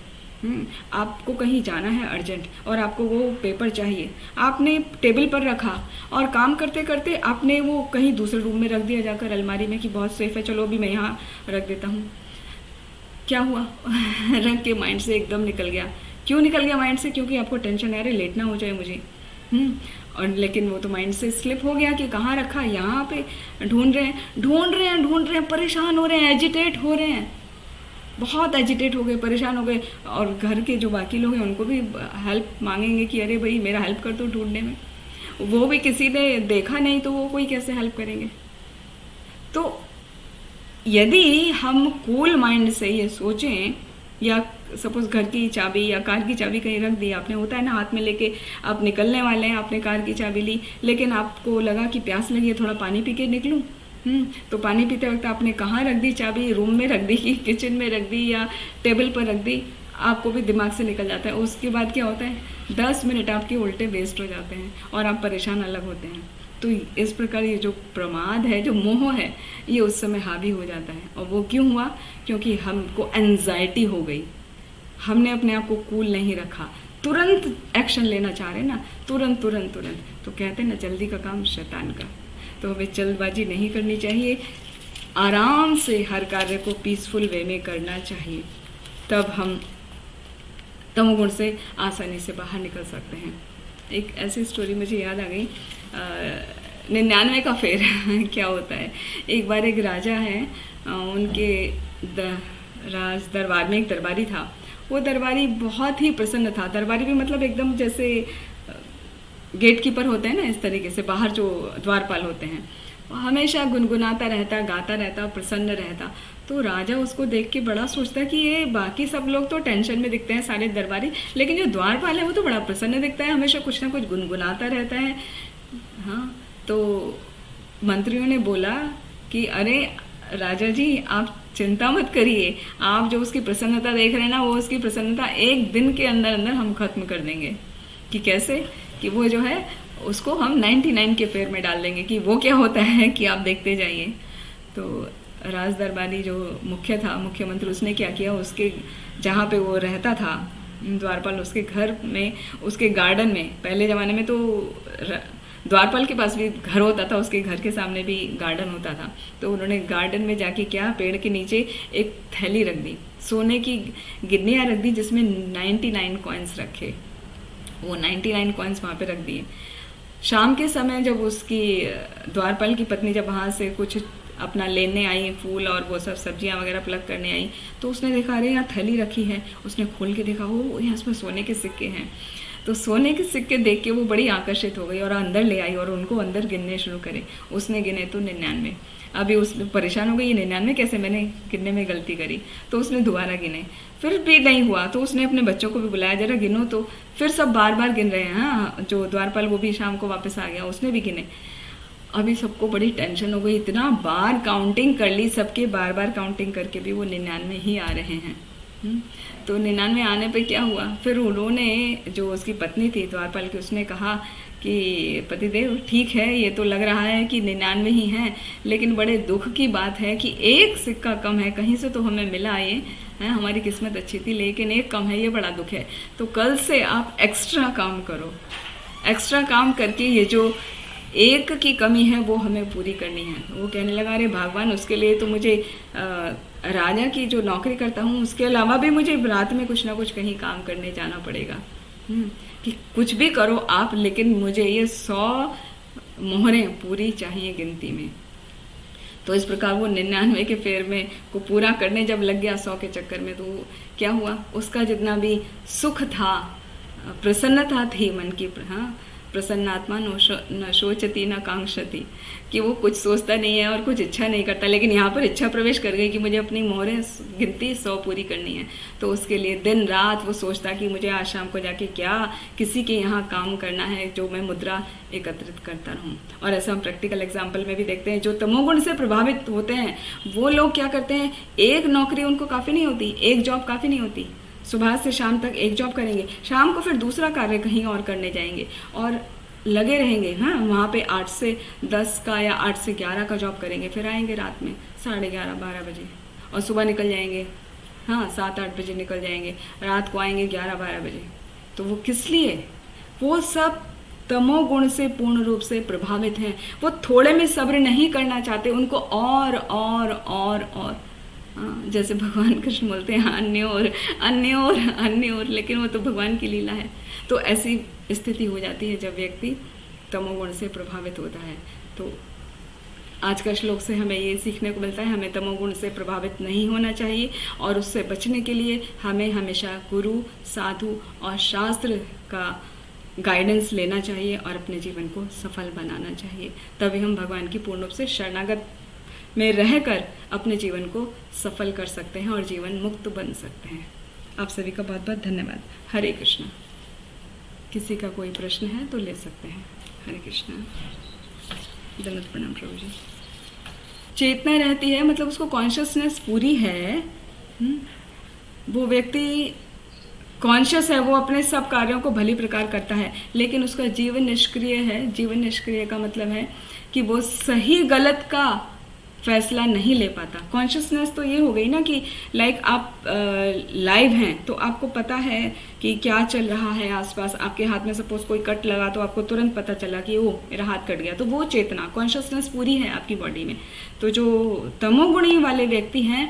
आपको कहीं जाना है अर्जेंट और आपको वो पेपर चाहिए, आपने टेबल पर रखा और काम करते करते आपने वो कहीं दूसरे रूम में रख दिया जाकर अलमारी में कि बहुत सेफ है, चलो अभी मैं यहाँ रख देता हूँ। क्या हुआ? रख के माइंड से एकदम निकल गया। क्यों निकल गया माइंड से? क्योंकि आपको टेंशन है, अरे लेट ना हो जाए मुझे। और लेकिन वो तो माइंड से स्लिप हो गया कि कहाँ रखा, यहाँ पे ढूंढ रहे हैं, परेशान हो रहे हैं, एजिटेट हो रहे हैं, बहुत एजिटेट हो गए, परेशान हो गए, और घर के जो बाकी लोग हैं उनको भी हेल्प मांगेंगे कि अरे भाई मेरा हेल्प कर दो ढूंढने में, वो भी किसी ने देखा नहीं तो वो कोई कैसे हेल्प करेंगे। तो यदि हम कूल माइंड से ये सोचें, या सपोज घर की चाबी या कार की चाबी कहीं रख दी आपने, होता है ना, हाथ में लेके आप निकलने वाले हैं, आपने कार की चाबी ली, लेकिन आपको लगा कि प्यास लगी है, थोड़ा पानी पी के निकलूं, तो पानी पीते वक्त आपने कहाँ रख दी चाबी? रूम में रख दी कि किचन में रख दी या टेबल पर रख दी? आपको भी दिमाग से निकल जाता है। उसके बाद क्या होता है, 10 मिनट आपके उल्टे वेस्ट हो जाते हैं और आप परेशान अलग होते हैं। तो इस प्रकार ये जो प्रमाद है, जो मोह है, ये उस समय हावी हो जाता है। और वो क्यों हुआ? क्योंकि हमको एंजाइटी हो गई, हमने अपने आप को कूल नहीं रखा, तुरंत एक्शन लेना चाह रहे ना, तुरंत। तो कहते हैं ना, जल्दी का काम शैतान का। तो हमें जल्दबाजी नहीं करनी चाहिए, आराम से हर कार्य को पीसफुल वे में करना चाहिए, तब हम तमोगुण से आसानी से बाहर निकल सकते हैं। एक ऐसी स्टोरी मुझे याद आ गई, 99 का फेर क्या होता है। एक बार एक राजा है, उनके राज दरबार में एक दरबारी था। वो दरबारी बहुत ही प्रसन्न था। दरबारी भी मतलब एकदम जैसे गेट कीपर होते हैं ना, इस तरीके से बाहर जो द्वारपाल होते हैं, हमेशा गुनगुनाता रहता, गाता रहता, प्रसन्न रहता। तो राजा उसको देख के बड़ा सोचता कि ये बाकी सब लोग तो टेंशन में दिखते हैं सारे दरबारी, लेकिन जो द्वारपाल है वो तो बड़ा प्रसन्न दिखता है, हमेशा कुछ ना कुछ गुनगुनाता रहता है। हाँ, तो मंत्रियों ने बोला कि अरे राजा जी, आप चिंता मत करिए, आप जो उसकी प्रसन्नता देख रहे हैं ना, वो उसकी प्रसन्नता एक दिन के अंदर अंदर हम खत्म कर देंगे। कि कैसे? कि वो जो है उसको हम 99 के फेर में डाल देंगे। कि वो क्या होता है कि आप देखते जाइए। तो राज दरबारी जो मुख्यमंत्री, उसने क्या किया, उसके जहाँ पे वो रहता था द्वारपाल, उसके घर में, उसके गार्डन में, पहले ज़माने में तो द्वारपाल के पास भी घर होता था, उसके घर के सामने भी गार्डन होता था। तो उन्होंने गार्डन में जाके क्या, पेड़ के नीचे एक थैली रख दी, सोने की गिन्नियाँ रख दी, जिसमें 99 कॉइन्स रखे। वो 99 कॉइन्स वहाँ पे रख दिए। शाम के समय जब उसकी द्वारपाल की पत्नी जब वहाँ से कुछ अपना लेने आई, फूल और वो सब सब्जियाँ वगैरह प्लग करने आई, तो उसने देखा अरे यहाँ थैली रखी है। उसने खोल के देखा, वो यहाँ पर सोने के सिक्के हैं। तो सोने के सिक्के देख के वो बड़ी आकर्षित हो गई और अंदर ले आई और उनको अंदर गिनने शुरू करे। उसने गिने तो 99। अभी उसने परेशान हो गई, ये 99 कैसे, मैंने गिनने में गलती करी। तो उसने दोबारा गिने, फिर भी नहीं हुआ। तो उसने अपने बच्चों को भी बुलाया, जरा गिनो। तो फिर सब बार बार गिन रहे हैं। हाँ, जो द्वारपाल वो भी शाम को वापस आ गया, उसने भी गिने। अभी सबको बड़ी टेंशन हो गई, इतना बार काउंटिंग कर ली सबके, बार बार काउंटिंग करके भी वो 99 ही आ रहे हैं। तो 99 आने पे क्या हुआ, फिर उन्होंने, जो उसकी पत्नी थी द्वारपाल की, उसने कहा कि पतिदेव ठीक है, ये तो लग रहा है कि 99 ही हैं, लेकिन बड़े दुख की बात है कि एक सिक्का कम है। कहीं से तो हमें मिला ये है, हमारी किस्मत अच्छी थी, लेकिन एक कम है, ये बड़ा दुख है। तो कल से आप एक्स्ट्रा काम करो, एक्स्ट्रा काम करके ये जो एक की कमी है वो हमें पूरी करनी है। वो कहने लगा अरे भगवान, उसके लिए तो मुझे राजा की जो नौकरी करता हूँ उसके अलावा भी मुझे रात में कुछ ना कुछ कहीं काम करने जाना पड़ेगा। कि कुछ भी करो आप, लेकिन मुझे ये 100 मोहरें पूरी चाहिए गिनती में। तो इस प्रकार वो 99 के फेर में को पूरा करने जब लग गया 100 के चक्कर में, तो क्या हुआ, उसका जितना भी सुख था, प्रसन्नता थी मन की, हाँ, प्रसन्नात्मा न शोचती न कांक्षती, कि वो कुछ सोचता नहीं है और कुछ इच्छा नहीं करता, लेकिन यहाँ पर इच्छा प्रवेश कर गई कि मुझे अपनी मोहरें गिनती 100 पूरी करनी है। तो उसके लिए दिन रात वो सोचता कि मुझे आज शाम को जाके क्या किसी के यहाँ काम करना है जो मैं मुद्रा एकत्रित करता रहूँ। और ऐसा हम प्रैक्टिकल एग्जाम्पल में भी देखते हैं, जो तमोगुण से प्रभावित होते हैं वो लोग क्या करते हैं, एक नौकरी उनको काफ़ी नहीं होती, एक जॉब काफ़ी नहीं होती, सुबह से शाम तक एक जॉब करेंगे, शाम को फिर दूसरा कार्य कहीं और करने जाएंगे और लगे रहेंगे। हाँ, वहाँ पे 8 से 10 का या 8 से 11 का जॉब करेंगे, फिर आएंगे रात में 11:30-12 बजे और सुबह निकल जाएंगे, हाँ 7-8 बजे निकल जाएंगे, रात को आएंगे 11-12 बजे। तो वो किस लिए, वो सब तमोगुण से पूर्ण रूप से प्रभावित हैं। वो थोड़े में सब्र नहीं करना चाहते, उनको और और और और जैसे भगवान कृष्ण बोलते हैं अन्य और अन्य और अन्य और, लेकिन वो तो भगवान की लीला है। तो ऐसी स्थिति हो जाती है जब व्यक्ति तमोगुण से प्रभावित होता है। तो आज का श्लोक से हमें ये सीखने को मिलता है, हमें तमोगुण से प्रभावित नहीं होना चाहिए और उससे बचने के लिए हमें हमेशा गुरु, साधु और शास्त्र का गाइडेंस लेना चाहिए और अपने जीवन को सफल बनाना चाहिए। तभी हम भगवान की पूर्ण रूप से शरणागत में रहकर अपने जीवन को सफल कर सकते हैं और जीवन मुक्त बन सकते हैं। आप सभी का बहुत बहुत धन्यवाद। हरे कृष्णा। किसी का कोई प्रश्न है तो ले सकते हैं। हरे कृष्णा। दंडवत प्रणाम प्रभु जी। चेतना रहती है मतलब उसको कॉन्शियसनेस पूरी है, वो व्यक्ति कॉन्शियस है, वो अपने सब कार्यों को भली प्रकार करता है, लेकिन उसका जीवन निष्क्रिय है। जीवन निष्क्रिय का मतलब है कि वो सही गलत का फैसला नहीं ले पाता। कॉन्शियसनेस तो ये हो गई ना कि लाइक आप लाइव हैं तो आपको पता है कि क्या चल रहा है आसपास। आपके हाथ में सपोज कोई कट लगा तो आपको तुरंत पता चला कि ओ मेरा हाथ कट गया, तो वो चेतना कॉन्शियसनेस पूरी है आपकी बॉडी में। तो जो तमोगुणी वाले व्यक्ति हैं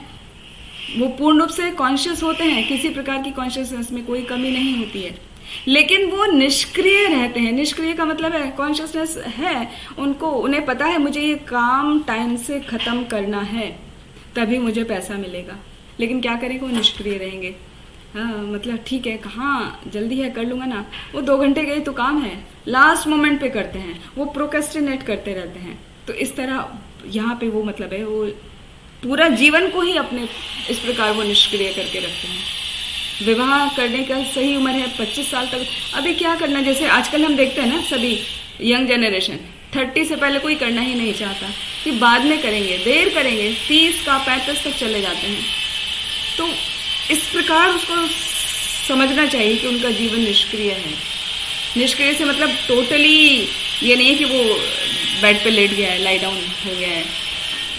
वो पूर्ण रूप से कॉन्शियस होते हैं, किसी प्रकार की कॉन्शियसनेस में कोई कमी नहीं होती है, लेकिन वो निष्क्रिय रहते हैं। निष्क्रिय का मतलब है कॉन्शियसनेस है, उन्हें पता है मुझे ये काम टाइम से ख़त्म करना है, तभी मुझे पैसा मिलेगा। लेकिन क्या करेंगे, वो निष्क्रिय रहेंगे। हाँ, मतलब ठीक है, कहाँ जल्दी है, कर लूँगा ना, वो 2 घंटे गए तो काम है, लास्ट मोमेंट पे करते हैं, वो प्रोक्रेस्टिनेट करते रहते हैं। तो इस तरह यहाँ पे वो मतलब है, वो पूरा जीवन को ही अपने इस प्रकार वो निष्क्रिय करके रखते हैं। विवाह करने का सही उम्र है 25 साल तक। अभी क्या करना, जैसे आजकल हम देखते हैं ना, सभी यंग जनरेशन 30 से पहले कोई करना ही नहीं चाहता कि बाद में करेंगे, देर करेंगे, 30 का 35 तक चले जाते हैं। तो इस प्रकार उसको समझना चाहिए कि उनका जीवन निष्क्रिय है। निष्क्रिय से मतलब टोटली ये नहीं कि वो बेड पे लेट गया है, लाई डाउन हो गया है,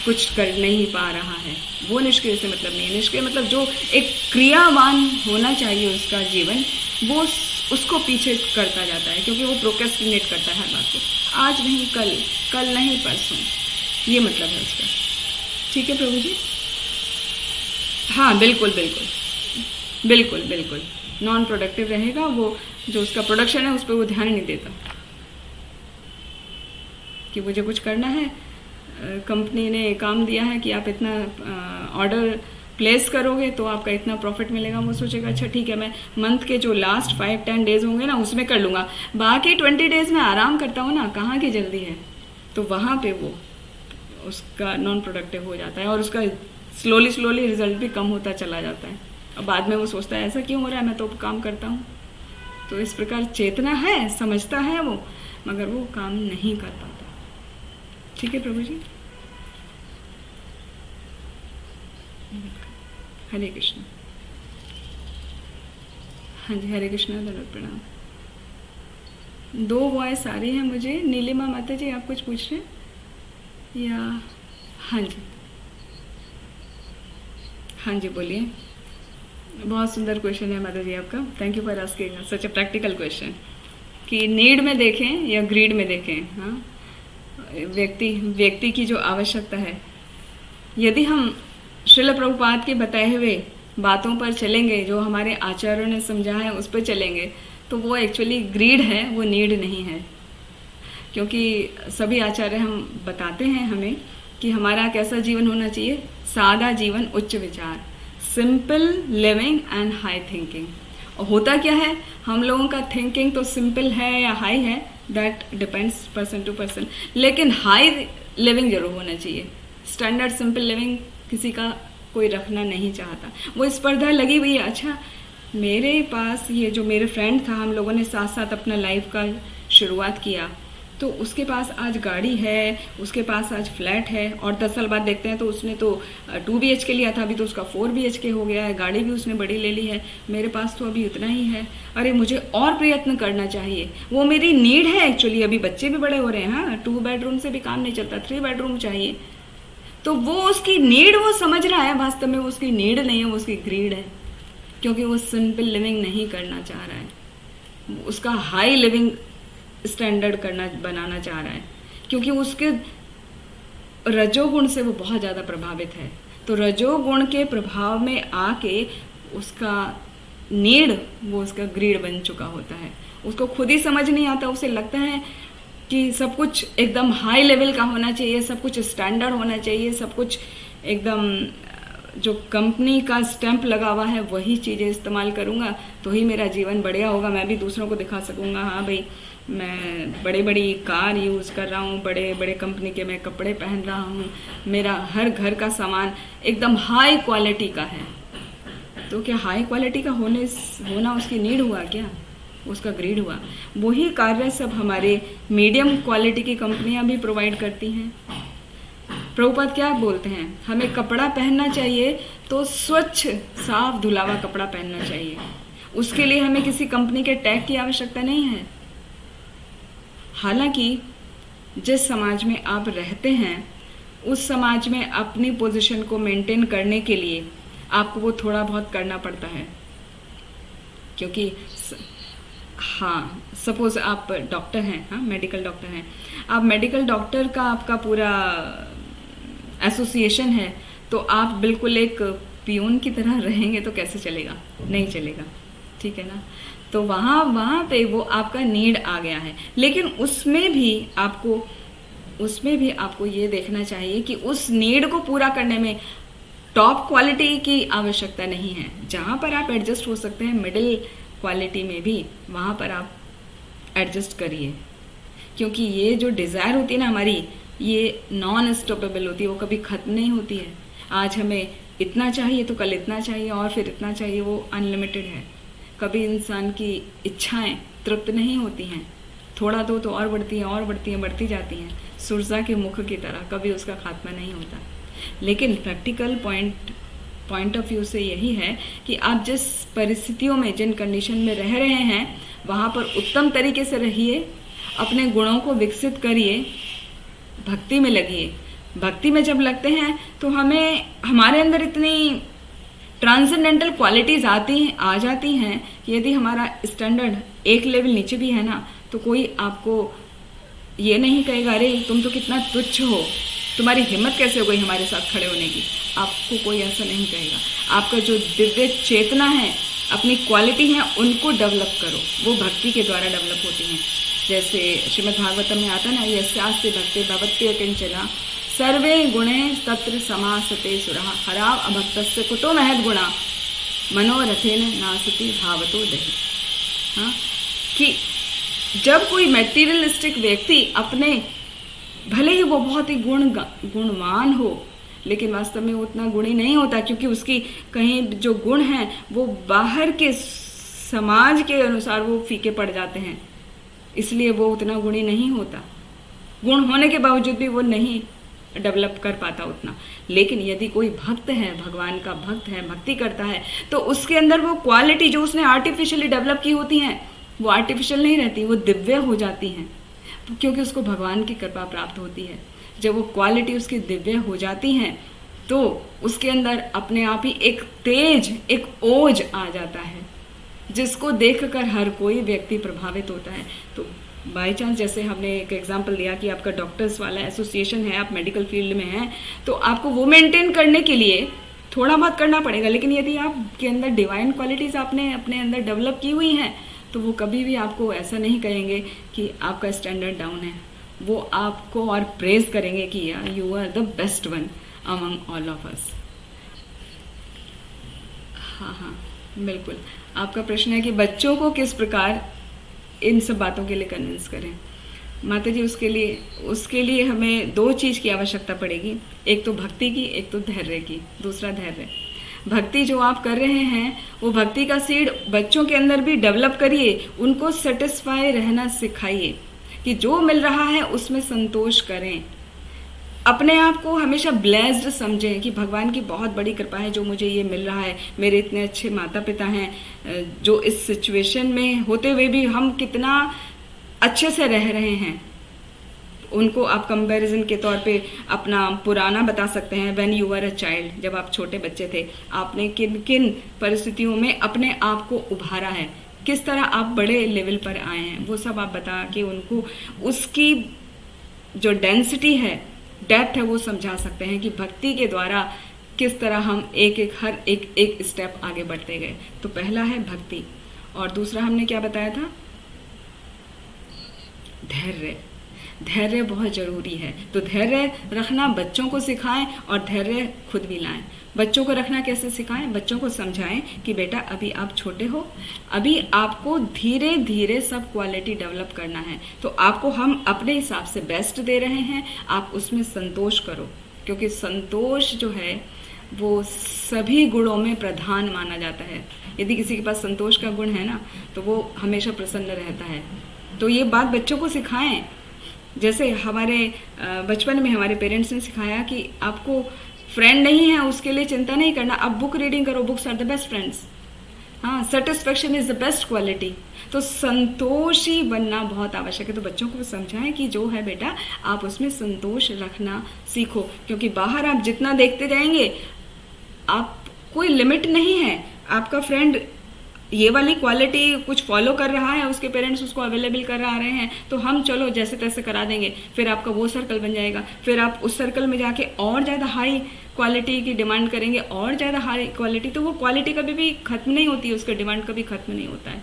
कुछ कर नहीं पा रहा है, वो निष्क्रिय से मतलब नहीं है। निष्क्रिय मतलब जो एक क्रियावान होना चाहिए उसका जीवन, वो उसको पीछे करता जाता है, क्योंकि वो प्रोक्रेस्टिनेट करता है हर बात को, आज नहीं कल, कल नहीं परसों, ये मतलब है उसका। ठीक है प्रभु जी? हाँ बिल्कुल बिल्कुल बिल्कुल बिल्कुल, नॉन प्रोडक्टिव रहेगा वो, जो उसका प्रोडक्शन है उस पर वो ध्यान नहीं देता कि मुझे कुछ करना है, कंपनी ने काम दिया है कि आप इतना ऑर्डर प्लेस करोगे तो आपका इतना प्रॉफिट मिलेगा। वो सोचेगा अच्छा ठीक है, मैं मंथ के जो लास्ट 5-10 डेज होंगे ना उसमें कर लूँगा, बाकी 20 डेज में आराम करता हूँ ना, कहाँ की जल्दी है। तो वहाँ पे वो उसका नॉन प्रोडक्टिव हो जाता है और उसका स्लोली रिजल्ट भी कम होता चला जाता है। और बाद में वो सोचता है ऐसा क्यों हो रहा है, मैं तो काम करता हूँ। तो इस प्रकार चेतना है, समझता है वो, मगर वो काम नहीं कर पाता। ठीक है प्रभु जी? हरे कृष्ण। हाँ जी, हरे कृष्ण, धन्यवाद, प्रणाम। 2 वॉइस आ रही है मुझे। नीलिमा माता जी, आप कुछ पूछ रहे हैं या? हाँ जी, हाँ जी, बोलिए। बहुत सुंदर क्वेश्चन है माता जी आपका, thank you for asking such a practical question. कि नीड में देखें या ग्रीड में देखें। हाँ, व्यक्ति की जो आवश्यकता है, यदि हम श्रील प्रभुपाद के बताए हुए बातों पर चलेंगे, जो हमारे आचार्यों ने समझा है उस पर चलेंगे, तो वो एक्चुअली ग्रीड है, वो नीड नहीं है। क्योंकि सभी आचार्य हम बताते हैं हमें कि हमारा कैसा जीवन होना चाहिए, सादा जीवन, उच्च विचार, simple living and high thinking. और होता क्या है, हम लोगों का थिंकिंग तो सिंपल है या हाई है, that depends person to person, लेकिन हाई लिविंग जरूर होना चाहिए। स्टैंडर्ड सिंपल लिविंग किसी का कोई रखना नहीं चाहता, वो स्पर्धा लगी हुई है। अच्छा, मेरे पास ये जो मेरे फ्रेंड था, हम लोगों ने साथ साथ अपना लाइफ का शुरुआत किया, तो उसके पास आज गाड़ी है, उसके पास आज फ्लैट है, और 10 साल बाद देखते हैं तो उसने तो 2 BHK लिया था, अभी तो उसका 4 BHK हो गया है, गाड़ी भी उसने बड़ी ले ली है। मेरे पास तो अभी उतना ही है। अरे मुझे और प्रयत्न करना चाहिए, वो मेरी नीड है एक्चुअली। अभी बच्चे भी बड़े हो रहे हैं, हाँ, 2 बेडरूम से भी काम नहीं चलता, 3 बेडरूम चाहिए। तो वो उसकी नीड वो समझ रहा है, वास्तव में वो उसकी नीड नहीं है, वो उसकी ग्रीड है, क्योंकि वो सिंपल लिविंग नहीं करना चाह रहा है, उसका हाई लिविंग स्टैंडर्ड बनाना चाह रहा है, क्योंकि उसके रजोगुण से वो बहुत ज़्यादा प्रभावित है। तो रजोगुण के प्रभाव में आके उसका नीड, वो उसका ग्रीड बन चुका होता है। उसको खुद ही समझ नहीं आता, उसे लगता है कि सब कुछ एकदम हाई लेवल का होना चाहिए, सब कुछ स्टैंडर्ड होना चाहिए, सब कुछ एकदम जो कंपनी का स्टैंप लगा हुआ है वही चीज़ें इस्तेमाल करूँगा तो ही मेरा जीवन बढ़िया होगा, मैं भी दूसरों को दिखा सकूँगा, हाँ भाई मैं बड़ी बड़ी कार यूज़ कर रहा हूँ, बड़े बड़े कंपनी के मैं कपड़े पहन रहा हूँ, मेरा हर घर का सामान एकदम हाई क्वालिटी का है। तो क्या हाई क्वालिटी का होना उसकी नीड हुआ क्या? उसका ग्रीड हुआ। वही कार्य सब हमारे मीडियम क्वालिटी की कंपनियां भी प्रोवाइड करती हैं। प्रभुपाद क्या बोलते हैं, हमें कपड़ा पहनना चाहिए तो स्वच्छ साफ धुलावा कपड़ा पहनना चाहिए, उसके लिए हमें किसी कंपनी के टैग की आवश्यकता नहीं है। हालांकि जिस समाज में आप रहते हैं उस समाज में अपनी पोजीशन को मेंटेन करने के लिए आपको वो थोड़ा बहुत करना पड़ता है, क्योंकि हाँ, सपोज आप डॉक्टर हैं, हाँ, मेडिकल डॉक्टर हैं, आप मेडिकल डॉक्टर का आपका पूरा एसोसिएशन है, तो आप बिल्कुल एक पियून की तरह रहेंगे तो कैसे चलेगा? नहीं चलेगा, ठीक है ना। तो वहाँ पे वो आपका नीड आ गया है, लेकिन उसमें भी आपको ये देखना चाहिए कि उस नीड को पूरा करने में टॉप क्वालिटी की आवश्यकता नहीं है। जहाँ पर आप एडजस्ट हो सकते हैं मिडिल क्वालिटी में भी, वहाँ पर आप एडजस्ट करिए। क्योंकि ये जो डिज़ायर होती है ना हमारी, ये नॉन स्टॉपेबल होती है, वो कभी ख़त्म नहीं होती है। आज हमें इतना चाहिए तो कल इतना चाहिए और फिर इतना चाहिए, वो अनलिमिटेड है। कभी इंसान की इच्छाएं तृप्त नहीं होती हैं, थोड़ा दो तो और बढ़ती हैं और बढ़ती हैं, बढ़ती जाती हैं, सुरजा के मुख की तरह, कभी उसका खात्मा नहीं होता। लेकिन प्रैक्टिकल पॉइंट ऑफ व्यू से यही है कि आप जिस परिस्थितियों में, जिन कंडीशन में रह रहे हैं, वहाँ पर उत्तम तरीके से रहिए, अपने गुणों को विकसित करिए, भक्ति में लगिए। भक्ति में जब लगते हैं तो हमारे अंदर इतनी ट्रांसेंडेंटल क्वालिटीज़ आ जाती हैं कि यदि हमारा स्टैंडर्ड एक लेवल नीचे भी है ना, तो कोई आपको ये नहीं कहेगा अरे तुम तो कितना तुच्छ हो, तुम्हारी हिम्मत कैसे हो गई हमारे साथ खड़े होने की। आपको कोई ऐसा नहीं कहेगा। आपका जो दिव्य चेतना है, अपनी क्वालिटी है, उनको डेवलप करो। वो भक्ति के द्वारा डेवलप होती हैं। जैसे श्रीमद् भागवतम में आता ना, यस्यास्ते भक्ते भवत्य किंचना सर्वे गुणे तत्र समासते सुरः हराव अभक्तस्य कुतो महद गुणा मनोरथेन नासति भावतो दहि। हाँ, कि जब कोई मैटीरियलिस्टिक व्यक्ति अपने, भले ही वो बहुत ही गुणवान हो, लेकिन वास्तव में वो उतना गुणी नहीं होता, क्योंकि उसकी कहीं जो गुण हैं वो बाहर के समाज के अनुसार वो फीके पड़ जाते हैं, इसलिए वो उतना गुणी नहीं होता। गुण होने के बावजूद भी वो नहीं डेवलप कर पाता उतना। लेकिन यदि कोई भक्त है, भगवान का भक्त है, भक्ति करता है, तो उसके अंदर वो क्वालिटी जो उसने आर्टिफिशियली डेवलप की होती हैं, वो आर्टिफिशियल नहीं रहती, वो दिव्य हो जाती हैं, क्योंकि उसको भगवान की कृपा प्राप्त होती है। जब वो क्वालिटी उसकी दिव्य हो जाती हैं तो उसके अंदर अपने आप ही एक तेज, एक ओज आ जाता है, जिसको देखकर हर कोई व्यक्ति प्रभावित होता है। तो बाई चांस, जैसे हमने एक एग्जांपल दिया कि आपका डॉक्टर्स वाला एसोसिएशन है, आप मेडिकल फील्ड में हैं, तो आपको वो मेंटेन करने के लिए थोड़ा बहुत करना पड़ेगा। लेकिन यदि आपके अंदर डिवाइन क्वालिटीज़ आपने अपने अंदर डेवलप की हुई हैं, तो वो कभी भी आपको ऐसा नहीं कहेंगे कि आपका स्टैंडर्ड डाउन है। वो आपको और प्रेज करेंगे कि यार you are the best one among all of us. हाँ, बिल्कुल। आपका प्रश्न है कि बच्चों को किस प्रकार इन सब बातों के लिए कन्विंस करें। माता जी, उसके लिए हमें दो चीज़ की आवश्यकता पड़ेगी, एक तो भक्ति की, एक तो धैर्य की। दूसरा धैर्य। भक्ति जो आप कर रहे हैं, वो भक्ति का सीड बच्चों के अंदर भी डेवलप करिए, उनको सेटिस्फाई रहना सिखाइए कि जो मिल रहा है उसमें संतोष करें। अपने आप को हमेशा ब्लेस्ड समझें कि भगवान की बहुत बड़ी कृपा है जो मुझे ये मिल रहा है, मेरे इतने अच्छे माता पिता हैं जो इस सिचुएशन में होते हुए भी हम कितना अच्छे से रह रहे हैं। उनको आप कंपैरिजन के तौर पे अपना पुराना बता सकते हैं, when you were a child, जब आप छोटे बच्चे थे, आपने किन किन परिस्थितियों में अपने आप को उभारा है, किस तरह आप बड़े लेवल पर आए हैं, वो सब आप बता के उनको उसकी जो डेंसिटी है, डेप्थ है, वो समझा सकते हैं कि भक्ति के द्वारा किस तरह हम हर एक स्टेप आगे बढ़ते गए। तो पहला है भक्ति, और दूसरा हमने क्या बताया था? धैर्य। धैर्य बहुत ज़रूरी है। तो धैर्य रखना बच्चों को सिखाएं और धैर्य खुद भी लाएं। बच्चों को रखना कैसे सिखाएं? बच्चों को समझाएं कि बेटा अभी आप छोटे हो, अभी आपको धीरे धीरे सब क्वालिटी डेवलप करना है, तो आपको हम अपने हिसाब से बेस्ट दे रहे हैं, आप उसमें संतोष करो, क्योंकि संतोष जो है वो सभी गुणों में प्रधान माना जाता है। यदि किसी के पास संतोष का गुण है ना, तो वो हमेशा प्रसन्न रहता है। तो ये बात बच्चों को सिखाएं। जैसे हमारे बचपन में हमारे पेरेंट्स ने सिखाया कि आपको फ्रेंड नहीं है उसके लिए चिंता नहीं करना, आप बुक रीडिंग करो, books are the best friends. हाँ, satisfaction is the best quality. तो संतोषी बनना बहुत आवश्यक है। तो बच्चों को समझाएं कि जो है बेटा आप उसमें संतोष रखना सीखो, क्योंकि बाहर आप जितना देखते जाएंगे, आप कोई लिमिट नहीं है। आपका फ्रेंड ये वाली क्वालिटी कुछ फॉलो कर रहा है, उसके पेरेंट्स उसको अवेलेबल करा रहे हैं, तो हम चलो जैसे तैसे करा देंगे, फिर आपका वो सर्कल बन जाएगा, फिर आप उस सर्कल में जाके और ज़्यादा हाई क्वालिटी की डिमांड करेंगे, और ज़्यादा हाई क्वालिटी, तो वो क्वालिटी कभी भी ख़त्म नहीं होती है, उसका डिमांड कभी ख़त्म नहीं होता है।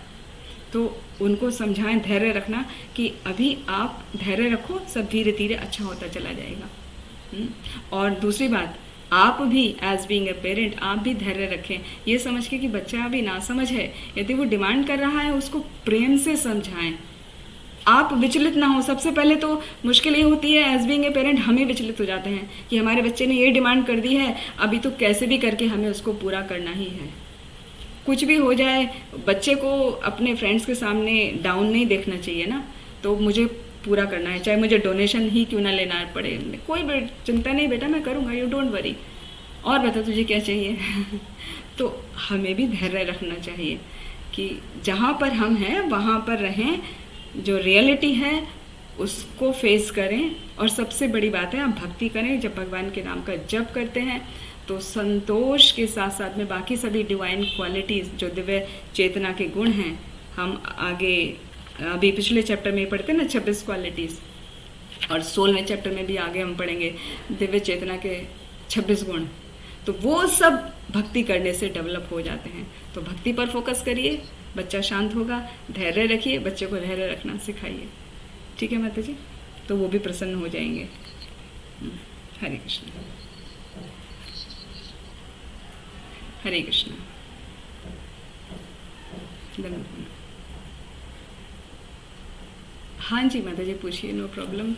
तो उनको समझाएं धैर्य रखना कि अभी आप धैर्य रखो, सब धीरे धीरे अच्छा होता चला जाएगा। और दूसरी बात, आप भी एज बीइंग ए पेरेंट आप भी धैर्य रखें, ये समझ के कि बच्चा अभी नासमझ है, यदि वो डिमांड कर रहा है उसको प्रेम से समझाएं। आप विचलित ना हो। सबसे पहले तो मुश्किल ये होती है एज बीइंग ए पेरेंट, हम ही विचलित हो जाते हैं कि हमारे बच्चे ने ये डिमांड कर दी है, अभी तो कैसे भी करके हमें उसको पूरा करना ही है। कुछ भी हो जाए, बच्चे को अपने फ्रेंड्स के सामने डाउन नहीं देखना चाहिए ना, तो मुझे पूरा करना है, चाहे मुझे डोनेशन ही क्यों ना लेना पड़े, कोई चिंता नहीं बेटा, मैं करूँगा, यू डोंट वरी, और बता तुझे क्या चाहिए। तो हमें भी धैर्य रखना चाहिए कि जहाँ पर हम हैं वहाँ पर रहें, जो रियलिटी है उसको फेस करें। और सबसे बड़ी बात है, आप भक्ति करें। जब भगवान के नाम का जप करते हैं तो संतोष के साथ साथ में बाकी सभी डिवाइन क्वालिटीज़, जो दिव्य चेतना के गुण हैं, हम आगे अभी पिछले चैप्टर में पढ़ते हैं ना 26 क्वालिटीज़, और 16वें चैप्टर में भी आगे हम पढ़ेंगे दिव्य चेतना के 26 गुण, तो वो सब भक्ति करने से डेवलप हो जाते हैं। तो भक्ति पर फोकस करिए, बच्चा शांत होगा। धैर्य रखिए, बच्चे को धैर्य रखना सिखाइए। ठीक है माता जी, तो वो भी प्रसन्न हो जाएंगे। हरे कृष्ण, हरे कृष्ण। धन्यवाद। हाँ जी माता जी, पूछिए, नो प्रॉब्लम।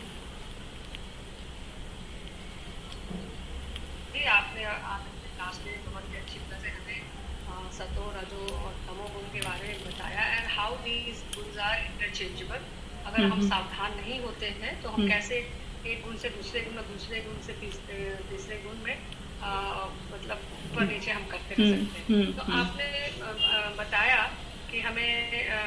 आपने लास्ट में बहुत ही अच्छी तरह से हमें सतो, रजो और तमो गुण के बारे में बताया, एंड हाउ दीज गुण्स आर इंटरचेंजेबल। अगर हम सावधान नहीं होते हैं तो हम कैसे एक गुण से दूसरे गुण और दूसरे गुण से तीसरे गुण में मतलब ऊपर नीचे हम करते रह सकते हैं। तो आपने बताया कि हमें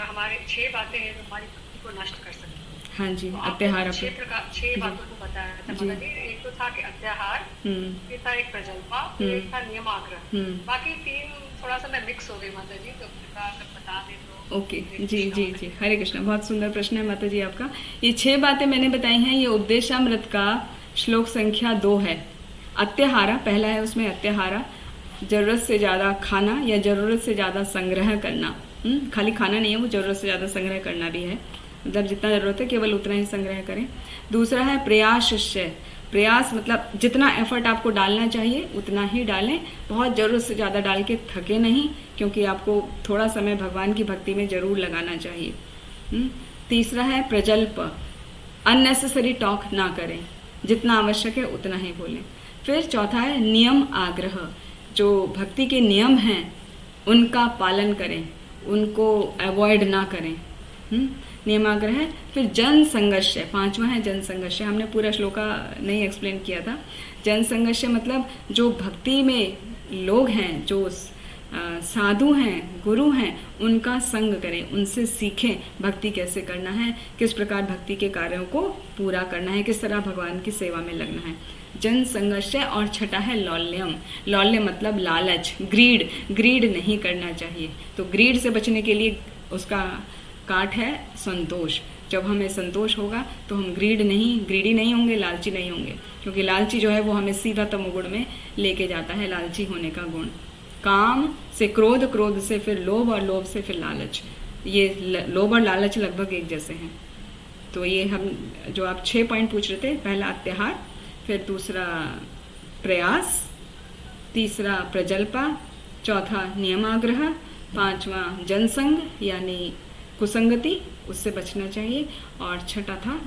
हमारे 6 बातें हैं जो हमारी भक्ति को नष्ट कर सकती हैं। हाँ जी, अत्याहार। 6 बातों को बताया था माता जी। एक तो था कि अत्याहार, फिर था एक प्रजल्पा, फिर एक था नियमाग्रह, बाकी 3 थोड़ा सा मैं मिक्स हो गई माता जी, तो कृपया अगर बता दें तो। ओके, जी जी जी, हरे कृष्ण। बहुत सुंदर प्रश्न है माता जी आपका। ये 6 बातें मैंने बताई हैं, ये उपदेशामृत का श्लोक संख्या 2 है। अत्याहारा पहला है, उसमें अत्याहारा जरूरत से ज़्यादा खाना या जरूरत से ज़्यादा संग्रह करना। खाली खाना नहीं है, वो जरूरत से ज़्यादा संग्रह करना भी है, मतलब जितना ज़रूरत है केवल उतना ही संग्रह करें। दूसरा है प्रयासश्चय, प्रयास मतलब जितना एफर्ट आपको डालना चाहिए उतना ही डालें, बहुत ज़रूरत से ज़्यादा डाल के थके नहीं, क्योंकि आपको थोड़ा समय भगवान की भक्ति में ज़रूर लगाना चाहिए। तीसरा है प्रजल्प, अननेसेसरी टॉक ना करें, जितना आवश्यक है उतना ही बोलें। फिर चौथा है नियम आग्रह, जो भक्ति के नियम हैं उनका पालन करें, उनको अवॉइड ना करें। नियमाग्रह है। फिर जन संघर्ष, 5वां है जन संघर्ष। हमने पूरा श्लोका नहीं एक्सप्लेन किया था। जन संघर्ष मतलब जो भक्ति में लोग हैं, जो साधु हैं, गुरु हैं, उनका संग करें, उनसे सीखें भक्ति कैसे करना है, किस प्रकार भक्ति के कार्यों को पूरा करना है, किस तरह भगवान की सेवा में लगना है। जन संघर्ष। और छठा है लौल्यम, लौल्य मतलब लालच, ग्रीड नहीं करना चाहिए। तो ग्रीड से बचने के लिए उसका काट है संतोष। जब हमें संतोष होगा तो हम ग्रीडी नहीं होंगे, लालची नहीं होंगे, क्योंकि लालची जो है वो हमें सीधा तमोगुण में लेके जाता है, लालची होने का गुण। काम से क्रोध, क्रोध से फिर लोभ और लोभ से फिर लालच। ये लोभ और लालच लगभग एक जैसे हैं। तो ये हम जो आप 6 पॉइंट पूछ रहे थे, पहला अत्याहार, फिर दूसरा प्रयास, तीसरा प्रजल्पा, चौथा नियमाग्रह, 5वां जनसंग यानी कुसंगति, उससे बचना चाहिए, और छठा था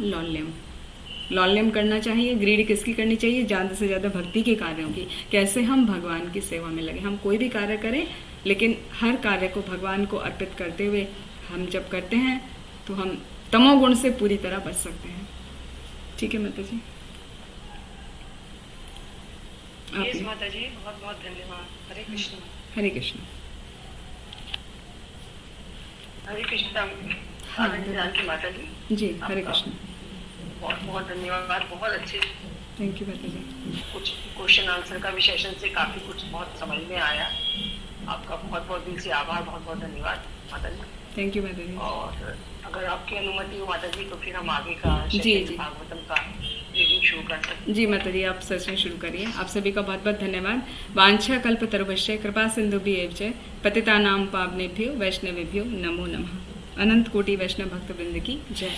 लौल्यम करना चाहिए। ग्रीड किसकी करनी चाहिए? ज़्यादा से ज़्यादा भक्ति के कार्यों की। कैसे हम भगवान की सेवा में लगे। हम कोई भी कार्य करें, लेकिन हर कार्य को भगवान को अर्पित करते हुए हम जब करते हैं तो हम तमोगुण से पूरी तरह बच सकते हैं। ठीक है माता जी? माता जी बहुत बहुत धन्यवाद। हरे कृष्ण। हरे कृष्ण। हरे कृष्ण। माता जी हरे कृष्ण। बहुत बहुत धन्यवाद। बहुत अच्छे, थैंक यू माता जी। कुछ क्वेश्चन आंसर का भी सेशन से काफी कुछ बहुत समझ में आया। आपका बहुत बहुत दिल से आभार, बहुत बहुत धन्यवाद माता जी। थैंक यू माता जी। और अगर आपकी अनुमति हो माता जी तो फिर हम आगे का भागवतम का रीडिंग शुरू कर सकते। जी माता जी, आप सेशन शुरू करिए। आप सभी का बहुत बहुत धन्यवाद। वांछा कल्पतरुभ्यश्च कृपा सिंधुभ्येव च पतितानां पावनेभ्यो वैष्णवेभ्यो नमो नमः। अनंत कोटि वैष्णव भक्त वृंद की जय।